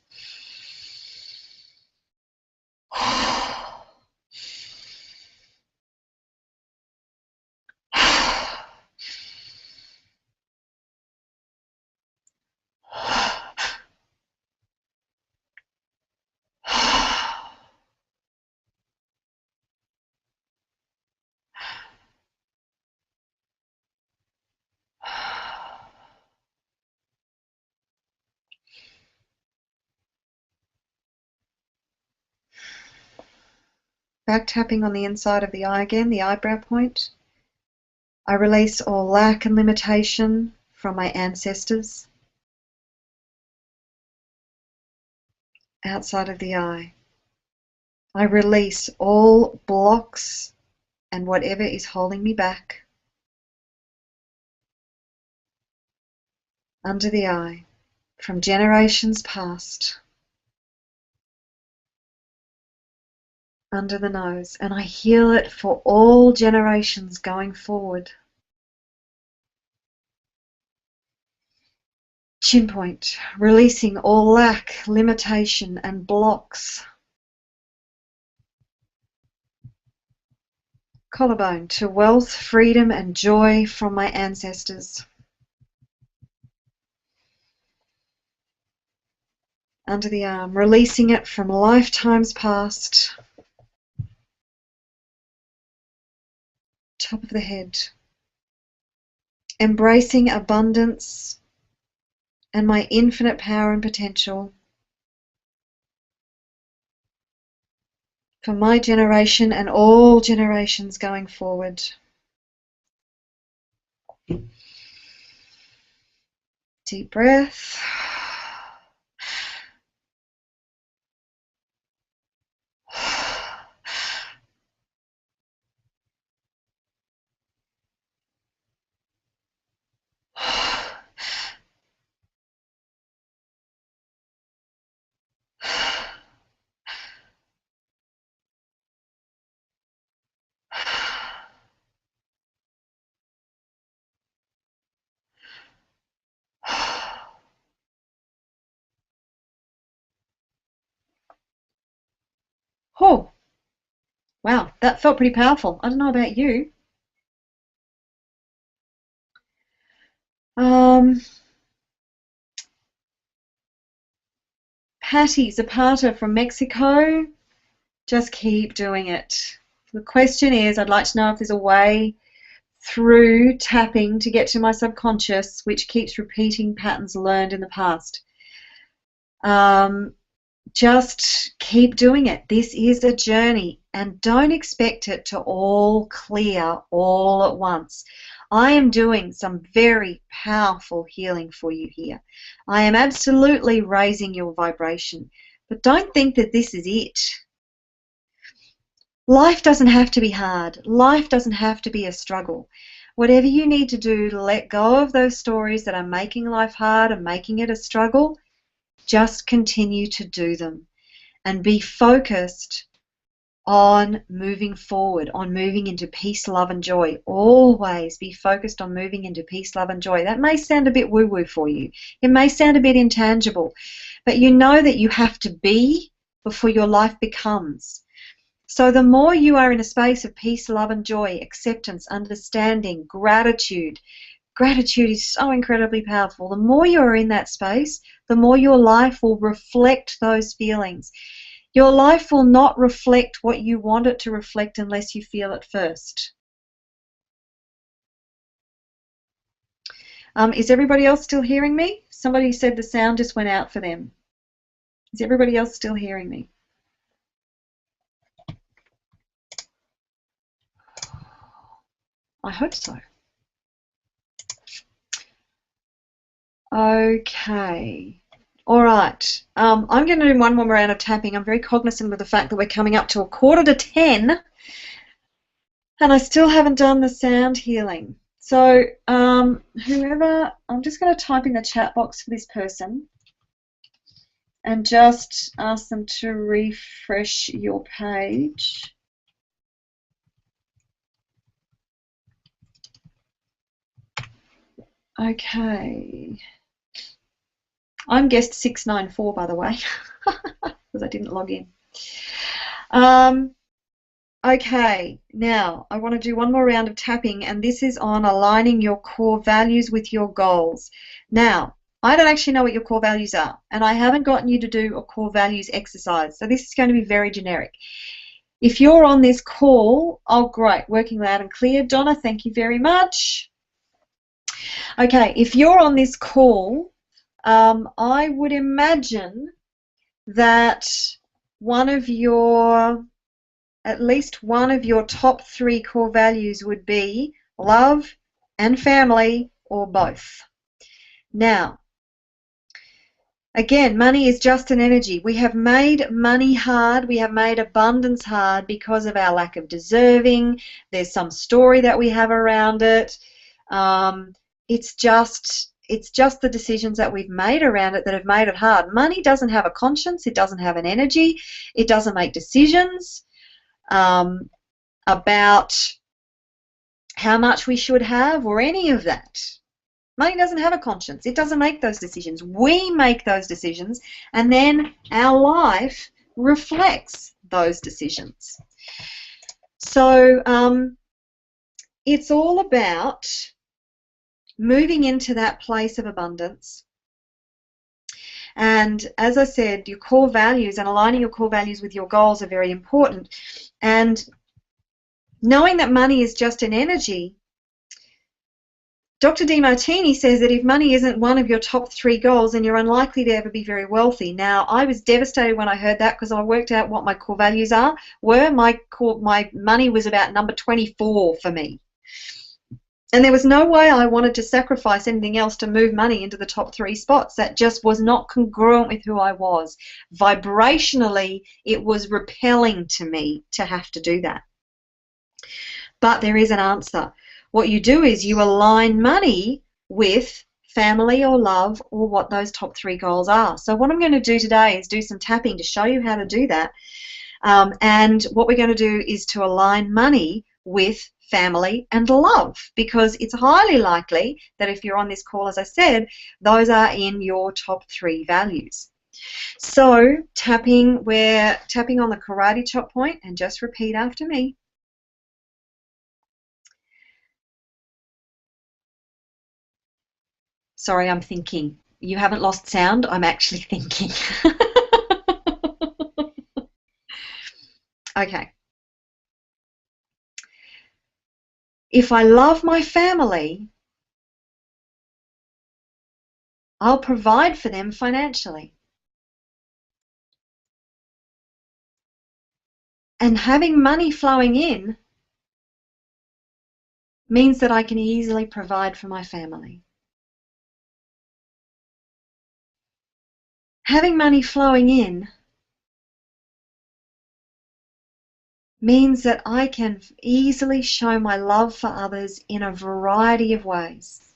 Back tapping on the inside of the eye again, the eyebrow point. I release all lack and limitation from my ancestors. Outside of the eye, I release all blocks and whatever is holding me back. Under the eye, from generations past. Under the nose, and I heal it for all generations going forward. Chin point, releasing all lack, limitation and blocks. Collarbone, to wealth, freedom and joy from my ancestors. Under the arm, releasing it from lifetimes past. Top of the head, embracing abundance and my infinite power and potential for my generation and all generations going forward. Deep breath. Oh, wow, that felt pretty powerful. I don't know about you. Patty Zapata from Mexico, just keep doing it. The question is, I'd like to know if there's a way through tapping to get to my subconscious, which keeps repeating patterns learned in the past. Just keep doing it. This is a journey, and don't expect it to all clear all at once. I am doing some very powerful healing for you here. I am absolutely raising your vibration, but don't think that this is it. Life doesn't have to be hard. Life doesn't have to be a struggle. Whatever you need to do to let go of those stories that are making life hard and making it a struggle, just continue to do them and be focused on moving forward, on moving into peace, love, and joy. Always be focused on moving into peace, love, and joy. That may sound a bit woo-woo for you. It may sound a bit intangible, but you know that you have to be before your life becomes. So the more you are in a space of peace, love, and joy, acceptance, understanding, gratitude, gratitude is so incredibly powerful. The more you're in that space, the more your life will reflect those feelings. Your life will not reflect what you want it to reflect unless you feel it first. Is everybody else still hearing me? Somebody said the sound just went out for them. Is everybody else still hearing me? I hope so. Okay. All right. I'm going to do one more round of tapping. I'm very cognizant of the fact that we're coming up to 9:45, and I still haven't done the sound healing. So whoever, I'm just going to type in the chat box for this person and just ask them to refresh your page. Okay. I'm guest 694, by the way, because I didn't log in. Okay, now I want to do one more round of tapping, and this is on aligning your core values with your goals. Now, I don't actually know what your core values are, and I haven't gotten you to do a core values exercise, so this is going to be very generic. If you're on this call, oh great, working loud and clear. Donna, thank you very much. Okay, if you're on this call, I would imagine that at least one of your top 3 core values would be love and family, or both. Now, again, money is just an energy. We have made money hard. We have made abundance hard because of our lack of deserving. There's some story that we have around it. It's just the decisions that we've made around it that have made it hard. Money doesn't have a conscience. It doesn't have an energy. It doesn't make decisions about how much we should have or any of that. Money doesn't have a conscience. It doesn't make those decisions. We make those decisions, and then our life reflects those decisions. So it's all about moving into that place of abundance. And as I said, your core values and aligning your core values with your goals are very important. And knowing that money is just an energy, Dr. Demartini says that if money isn't one of your top 3 goals, then you're unlikely to ever be very wealthy. Now, I was devastated when I heard that, because I worked out what my core values were. My money was about number 24 for me. And there was no way I wanted to sacrifice anything else to move money into the top 3 spots. That just was not congruent with who I was. Vibrationally, it was repelling to me to have to do that. But there is an answer. What you do is you align money with family or love, or what those top 3 goals are. So what I'm going to do today is do some tapping to show you how to do that. And what we're going to do is to align money with family and love, because it's highly likely that if you're on this call, as I said, those are in your top 3 values. So tapping, we're tapping on the karate chop point, and just repeat after me. Sorry, I'm thinking. You haven't lost sound, I'm actually thinking. Okay. If I love my family, I'll provide for them financially. And having money flowing in means that I can easily provide for my family. Having money flowing in means that I can easily show my love for others in a variety of ways.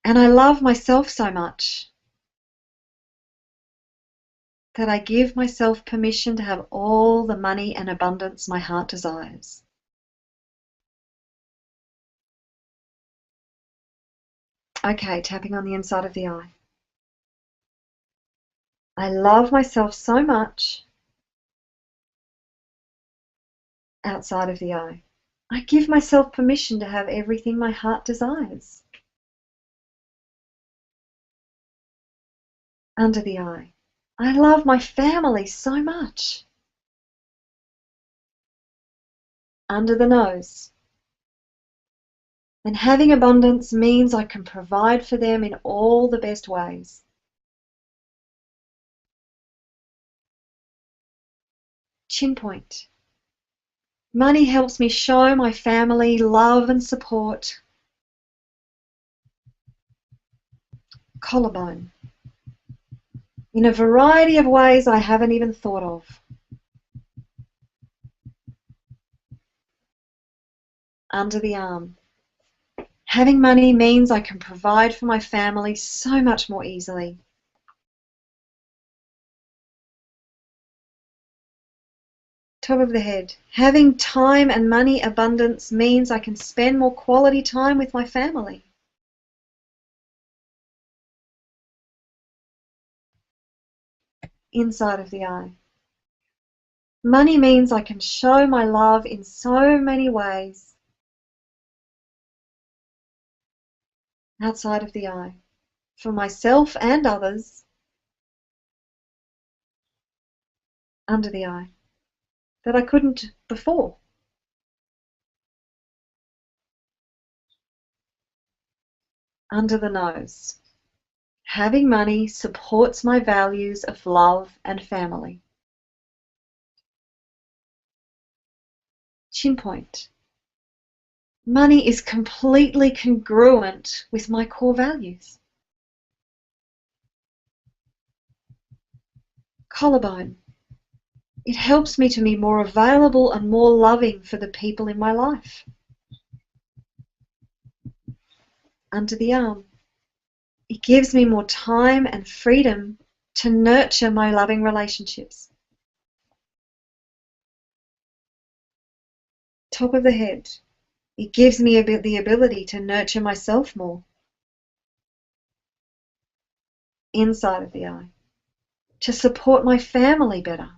And I love myself so much that I give myself permission to have all the money and abundance my heart desires. Okay, tapping on the inside of the eye. I love myself so much outside of the eye. I give myself permission to have everything my heart desires. Under the eye. I love my family so much. Under the nose. And having abundance means I can provide for them in all the best ways. Chin point. Money helps me show my family love and support. Collarbone. In a variety of ways I haven't even thought of. Under the arm. Having money means I can provide for my family so much more easily. Top of the head. Having time and money abundance means I can spend more quality time with my family. Inside of the eye. Money means I can show my love in so many ways. Outside of the eye. For myself and others. Under the eye. That I couldn't before. Under the nose. Having money supports my values of love and family. Chin point. Money is completely congruent with my core values. Collarbone. It helps me to be more available and more loving for the people in my life. Under the arm. It gives me more time and freedom to nurture my loving relationships. Top of the head. It gives me the ability to nurture myself more. Inside of the eye. To support my family better.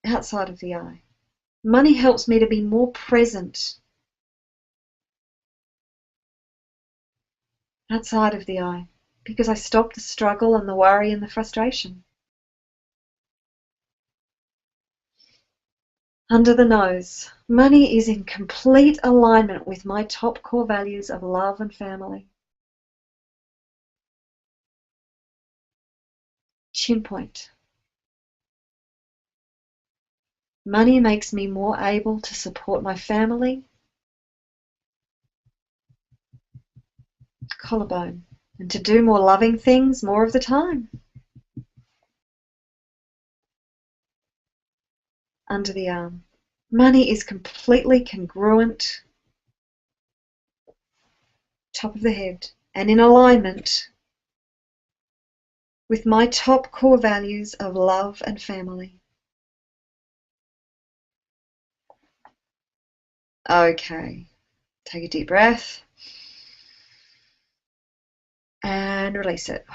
Outside of the eye. Money helps me to be more present. Outside of the eye. Because I stop the struggle and the worry and the frustration. Under the nose. Money is in complete alignment with my top core values of love and family. Chin point. Money makes me more able to support my family. Collarbone. And to do more loving things more of the time. Under the arm. Money is completely congruent. Top of the head. And in alignment with my top core values of love and family. Okay. Take a deep breath. And release it.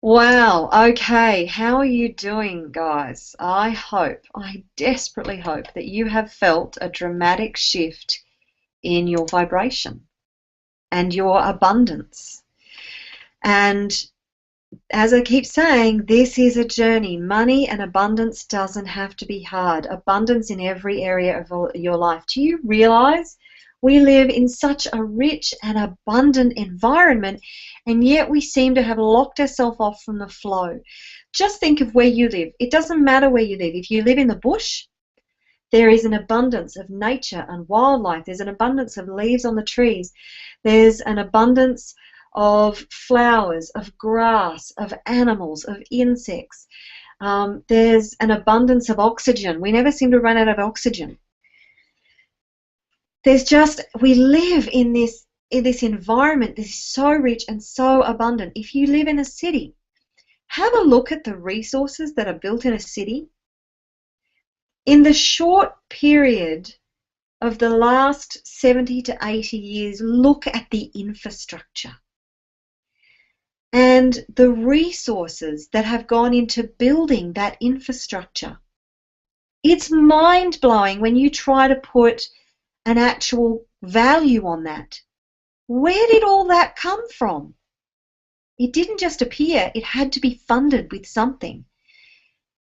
Wow, okay, how are you doing, guys? I desperately hope that you have felt a dramatic shift in your vibration and your abundance. And as I keep saying, this is a journey. Money and abundance doesn't have to be hard. Abundance in every area of your life. Do you realize we live in such a rich and abundant environment, and yet we seem to have locked ourselves off from the flow? Just think of where you live. It doesn't matter where you live. If you live in the bush, There is an abundance of nature and wildlife. There's an abundance of leaves on the trees. There's an abundance of flowers, of grass, of animals, of insects. There's an abundance of oxygen. We never seem to run out of oxygen. We live in this environment that is so rich and so abundant. If you live in a city, have a look at the resources that are built in a city. In the short period of the last 70 to 80 years, look at the infrastructure and the resources that have gone into building that infrastructure. It's mind-blowing when you try to put an actual value on that. Where did all that come from? It didn't just appear. It had to be funded with something.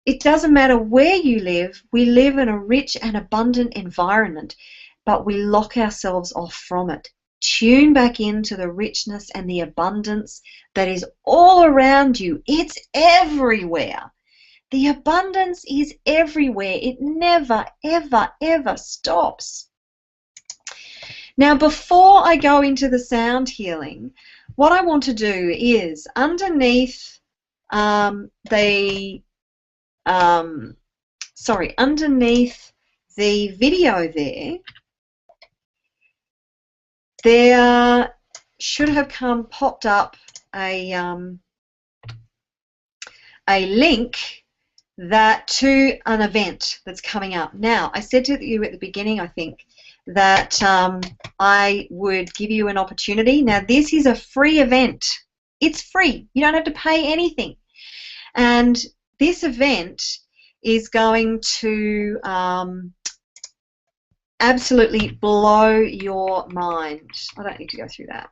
It doesn't matter where you live. We live in a rich and abundant environment, but we lock ourselves off from it. Tune back into the richness and the abundance that is all around you. It's everywhere. The abundance is everywhere. It never, ever, ever stops. Now, before I go into the sound healing, what I want to do is underneath underneath the video there should have popped up a link to an event that's coming up. Now, I said to you at the beginning, I think, that I would give you an opportunity. Now, this is a free event. It's free. You don't have to pay anything. And this event is going to absolutely blow your mind. I don't need to go through that.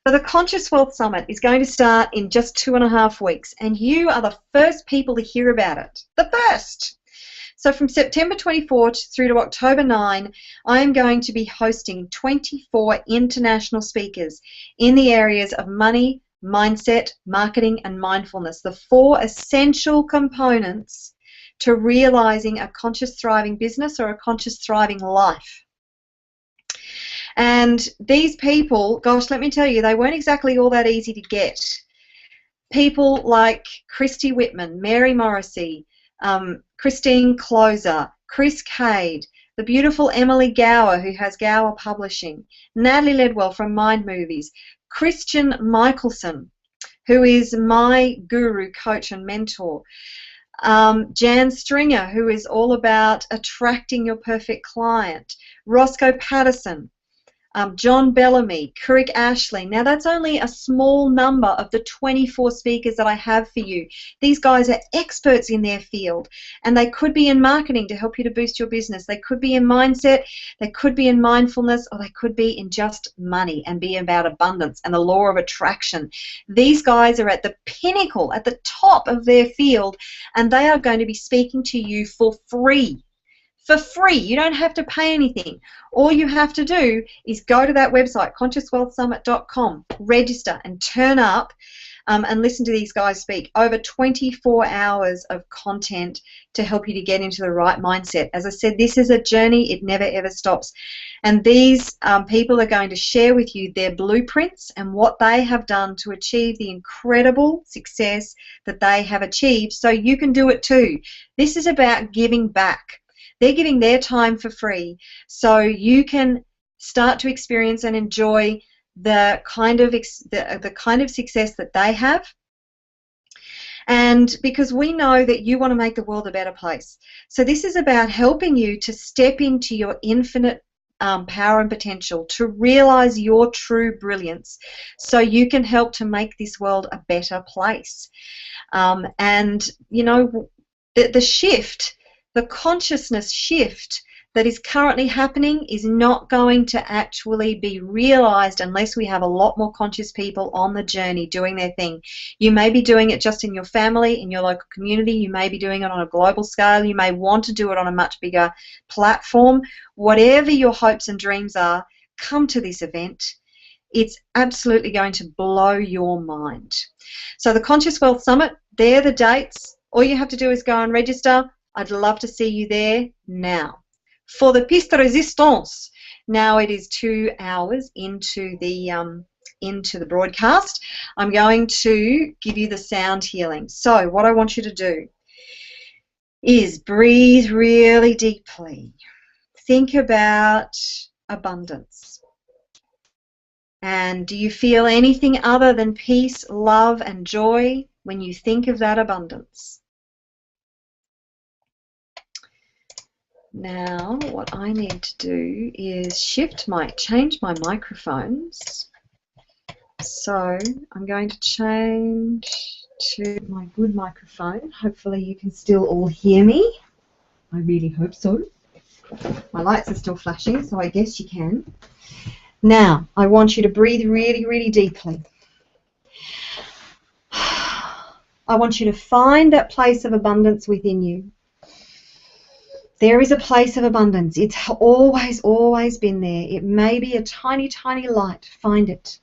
So the Conscious Wealth Summit is going to start in just 2.5 weeks, and you are the first people to hear about it. The first! So from September 24 through to October 9, I am going to be hosting 24 international speakers in the areas of money, mindset, marketing, and mindfulness, the 4 essential components to realizing a conscious thriving business or a conscious thriving life. And these people, gosh, let me tell you, they weren't exactly all that easy to get. People like Christy Whitman, Mary Morrissey, Christine Closer, Chris Cade, the beautiful Emily Gower, who has Gower Publishing, Natalie Ledwell from Mind Movies, Christian Michelson, who is my guru, coach, and mentor, Jan Stringer, who is all about attracting your perfect client, Roscoe Patterson, John Bellamy, Crick Ashley. Now, that's only a small number of the 24 speakers that I have for you. These guys are experts in their field, and they could be in marketing to help you to boost your business. They could be in mindset, they could be in mindfulness, or they could be in just money and be about abundance and the law of attraction. These guys are at the pinnacle, at the top of their field, and they are going to be speaking to you for free. For free. You don't have to pay anything. All you have to do is go to that website, consciouswealthsummit.com, register, and turn up and listen to these guys speak. Over 24 hours of content to help you to get into the right mindset. As I said, this is a journey. It never, ever stops. And these people are going to share with you their blueprints and what they have done to achieve the incredible success that they have achieved, so you can do it too. This is about giving back. They're giving their time for free, so you can start to experience and enjoy the kind of success that they have. And because we know that you want to make the world a better place. So this is about helping you to step into your infinite power and potential, to realize your true brilliance, so you can help to make this world a better place. And, you know, the shift, the consciousness shift that is currently happening is not going to actually be realized unless we have a lot more conscious people on the journey doing their thing. You may be doing it just in your family, in your local community. You may be doing it on a global scale. You may want to do it on a much bigger platform. Whatever your hopes and dreams are, come to this event. It's absolutely going to blow your mind. So the Conscious Wealth Summit, they're the dates. All you have to do is go and register. I'd love to see you there now. For the piste de résistance, now it is 2 hours into the broadcast. I'm going to give you the sound healing. So what I want you to do is breathe really deeply. Think about abundance. And do you feel anything other than peace, love, and joy when you think of that abundance? Now, what I need to do is change my microphones. So I'm going to change to my good microphone. Hopefully you can still all hear me. I really hope so. My lights are still flashing, so I guess you can. Now, I want you to breathe really, really deeply. I want you to find that place of abundance within you. There is a place of abundance. It's always, always been there. It may be a tiny, tiny light. Find it.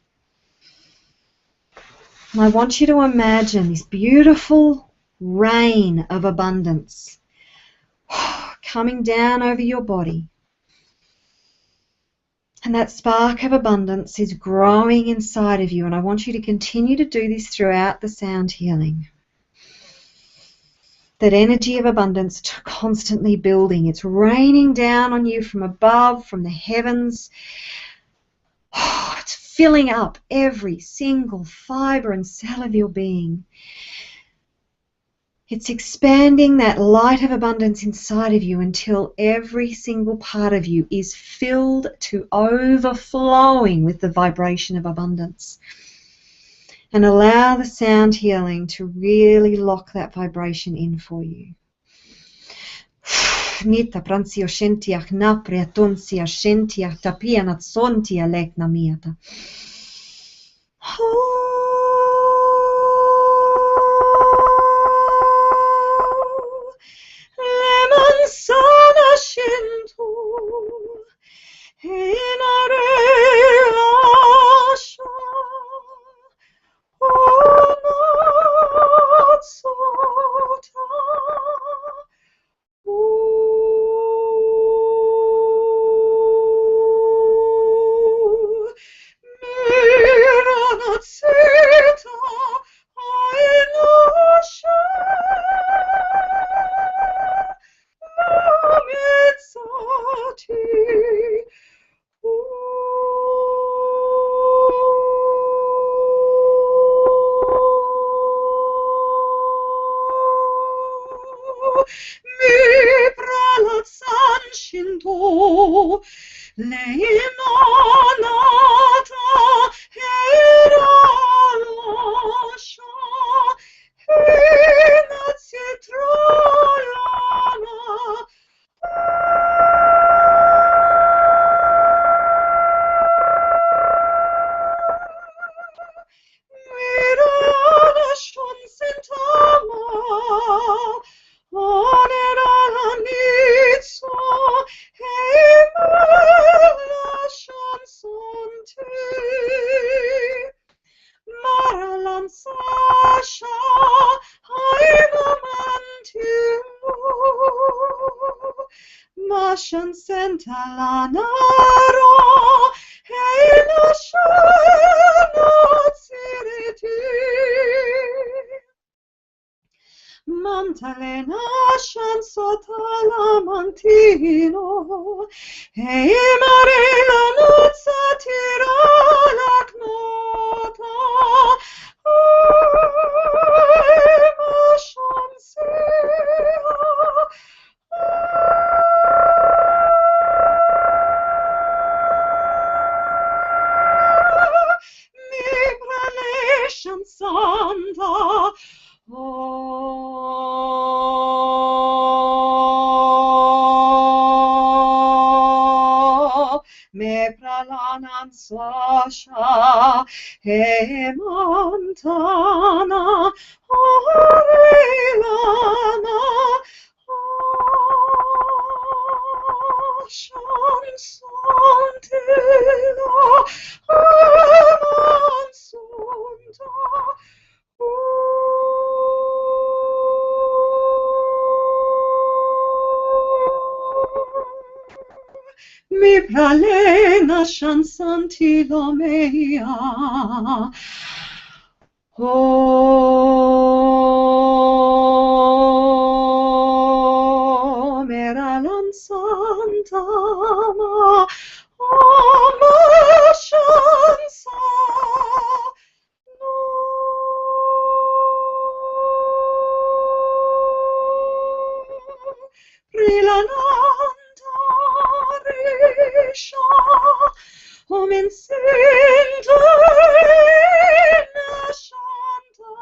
And I want you to imagine this beautiful rain of abundance coming down over your body. And that spark of abundance is growing inside of you. And I want you to continue to do this throughout the sound healing. That energy of abundance constantly building. It's raining down on you from above, from the heavens. It's filling up every single fiber and cell of your being. It's expanding that light of abundance inside of you until every single part of you is filled to overflowing with the vibration of abundance. And allow the sound healing to really lock that vibration in for you. Nita pransia shentia knapria tonsia shentia tapia natsontia lekna miata. Lemon sana shintu inare lasha. Mantalena shansotala mantino, e marela nozza tirala knota, ma shansea. Mi prale shansanta, me pralanan sasha e montana orelana shansantela amansunda. mi pralena shansanti lomeia. Oh, meralan santa ma, ama shansa. Rilananda risha, omen sinta shanta.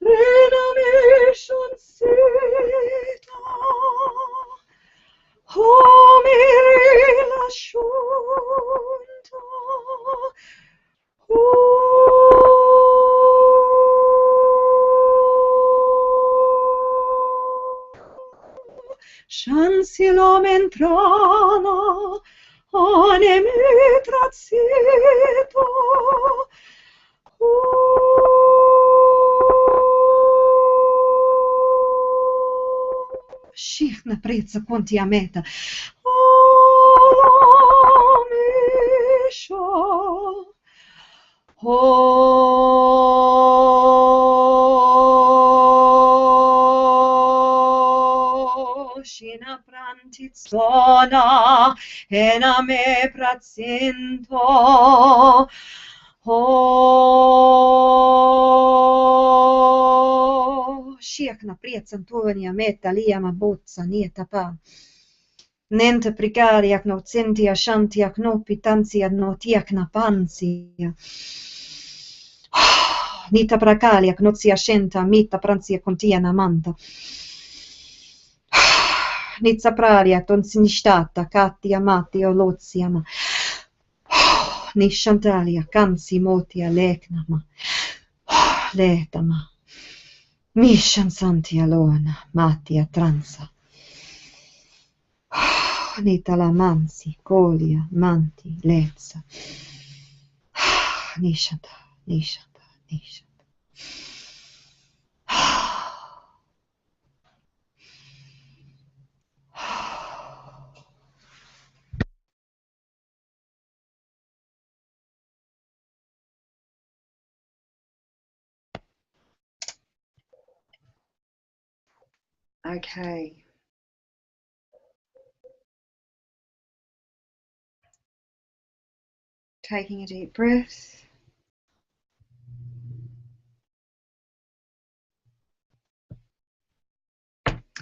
Rena mission sita, homirila shunta. Shansilom entrana, anemitrazito. Shihna prezza conti a meta. Oh, Misha. Oh, Shina prantizona, ena me prazinto. Oh, Shihna prezza Antonia meta liama bozza nieta pa. Nente precariac no centia shantiac no pitantia no tiac napansia. Nita pracaliac notia shenta mita prantia contia namanta. Nizza pralia tonsinistata catti amati o loziama. Ni shantalia cansi motia lecnama. Letama. Mi shansantia lona matia transa. Nita la mansi, colia, manti, lezza. Nishanta, nishanta, nishanta. Okay. Taking a deep breath.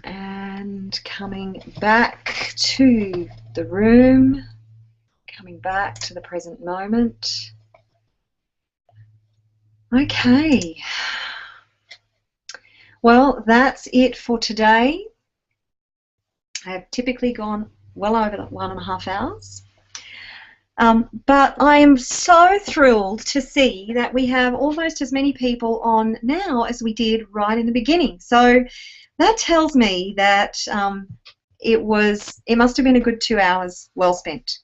And coming back to the room, coming back to the present moment. Okay. Well, that's it for today. I have typically gone well over 1.5 hours. But I am so thrilled to see that we have almost as many people on now as we did right in the beginning. So that tells me that it must have been a good 2 hours well spent.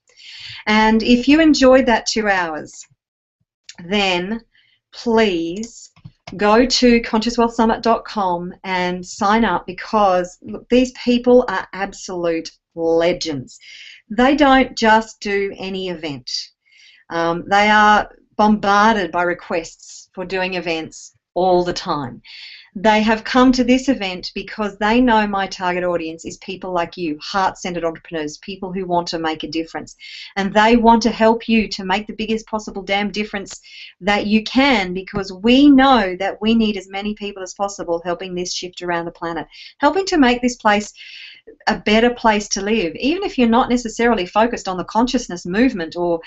And if you enjoyed that 2 hours, then please go to consciouswealthsummit.com and sign up, because look, these people are absolute legends. They don't just do any event. They are bombarded by requests for doing events all the time. They have come to this event because they know my target audience is people like you, heart-centered entrepreneurs, people who want to make a difference. And they want to help you to make the biggest possible damn difference that you can, because we know that we need as many people as possible helping this shift around the planet, helping to make this place a better place to live, even if you're not necessarily focused on the consciousness movement, or,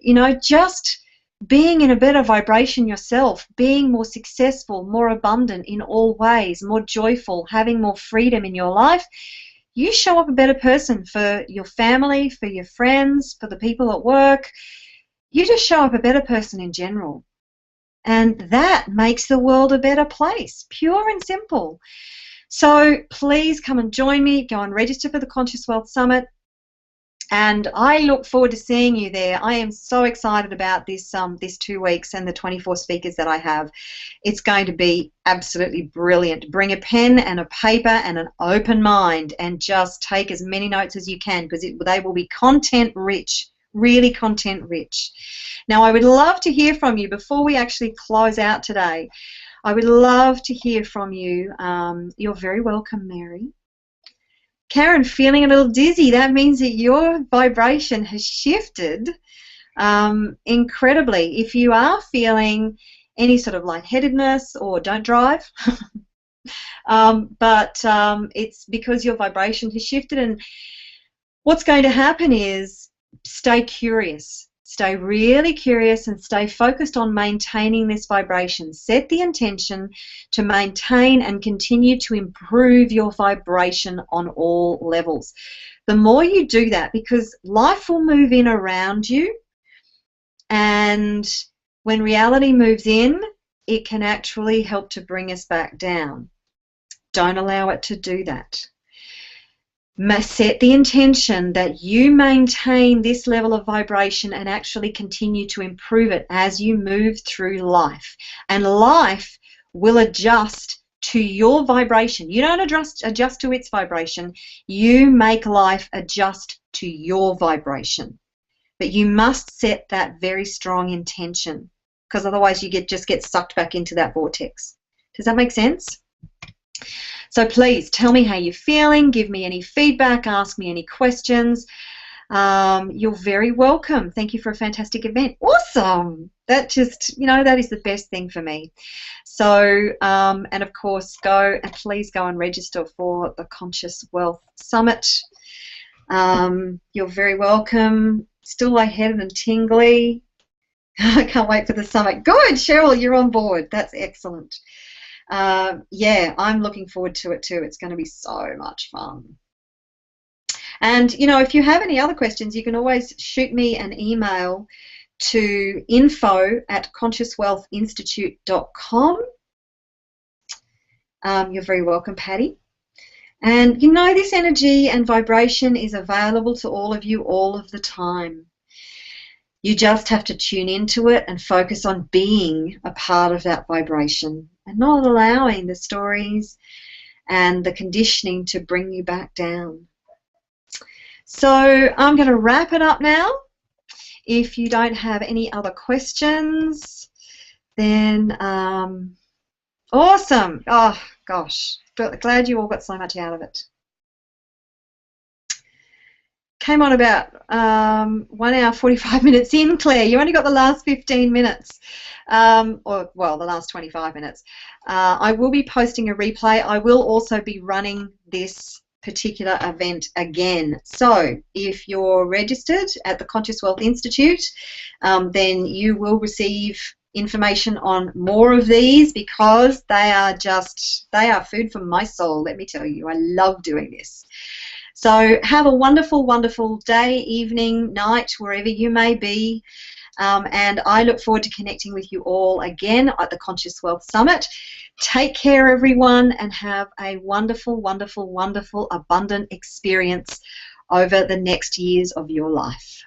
you know, just being in a better vibration yourself, being more successful, more abundant in all ways, more joyful, having more freedom in your life. You show up a better person for your family, for your friends, for the people at work. You just show up a better person in general. And that makes the world a better place, pure and simple. So please come and join me. Go and register for the Conscious Wealth Summit. And I look forward to seeing you there. I am so excited about this 2 weeks and the 24 speakers that I have. It's going to be absolutely brilliant. Bring a pen and a paper and an open mind and just take as many notes as you can, because they will be content rich, really content rich. Now, I would love to hear from you before we actually close out today. I would love to hear from you. You're very welcome, Mary. Karen, feeling a little dizzy. That means that your vibration has shifted incredibly. If you are feeling any sort of lightheadedness, or don't drive, but it's because your vibration has shifted. And what's going to happen is stay curious. Stay really curious and stay focused on maintaining this vibration. Set the intention to maintain and continue to improve your vibration on all levels. The more you do that, because life will move in around you, and when reality moves in, it can actually help to bring us back down. Don't allow it to do that. Set the intention that you maintain this level of vibration and actually continue to improve it as you move through life. And life will adjust to your vibration. You don't adjust to its vibration. You make life adjust to your vibration. But you must set that very strong intention, because otherwise you just get sucked back into that vortex. Does that make sense? So please tell me how you're feeling, give me any feedback, ask me any questions. You're very welcome. Thank you for a fantastic event. Awesome. That just, that is the best thing for me. So, and of course, please go and register for the Conscious Wealth Summit. You're very welcome. Still lightheaded and tingly. I can't wait for the summit. Good, Cheryl, you're on board. That's excellent. Yeah, I'm looking forward to it too. It's going to be so much fun. And, if you have any other questions, you can always shoot me an email to info@consciouswealthinstitute.com. You're very welcome, Patty. And this energy and vibration is available to all of you all of the time. You just have to tune into it and focus on being a part of that vibration and not allowing the stories and the conditioning to bring you back down. So I'm going to wrap it up now. If you don't have any other questions, then awesome. Oh, gosh. Glad you all got so much out of it. Came on about 1 hour 45 minutes in, Claire. You only got the last 15 minutes, the last 25 minutes. I will be posting a replay. I will also be running this particular event again. So if you're registered at the Conscious Wealth Institute, then you will receive information on more of these, because they are food for my soul, let me tell you. I love doing this. So have a wonderful, wonderful day, evening, night, wherever you may be. And I look forward to connecting with you all again at the Conscious Wealth Summit. Take care, everyone, and have a wonderful, wonderful, wonderful, abundant experience over the next years of your life.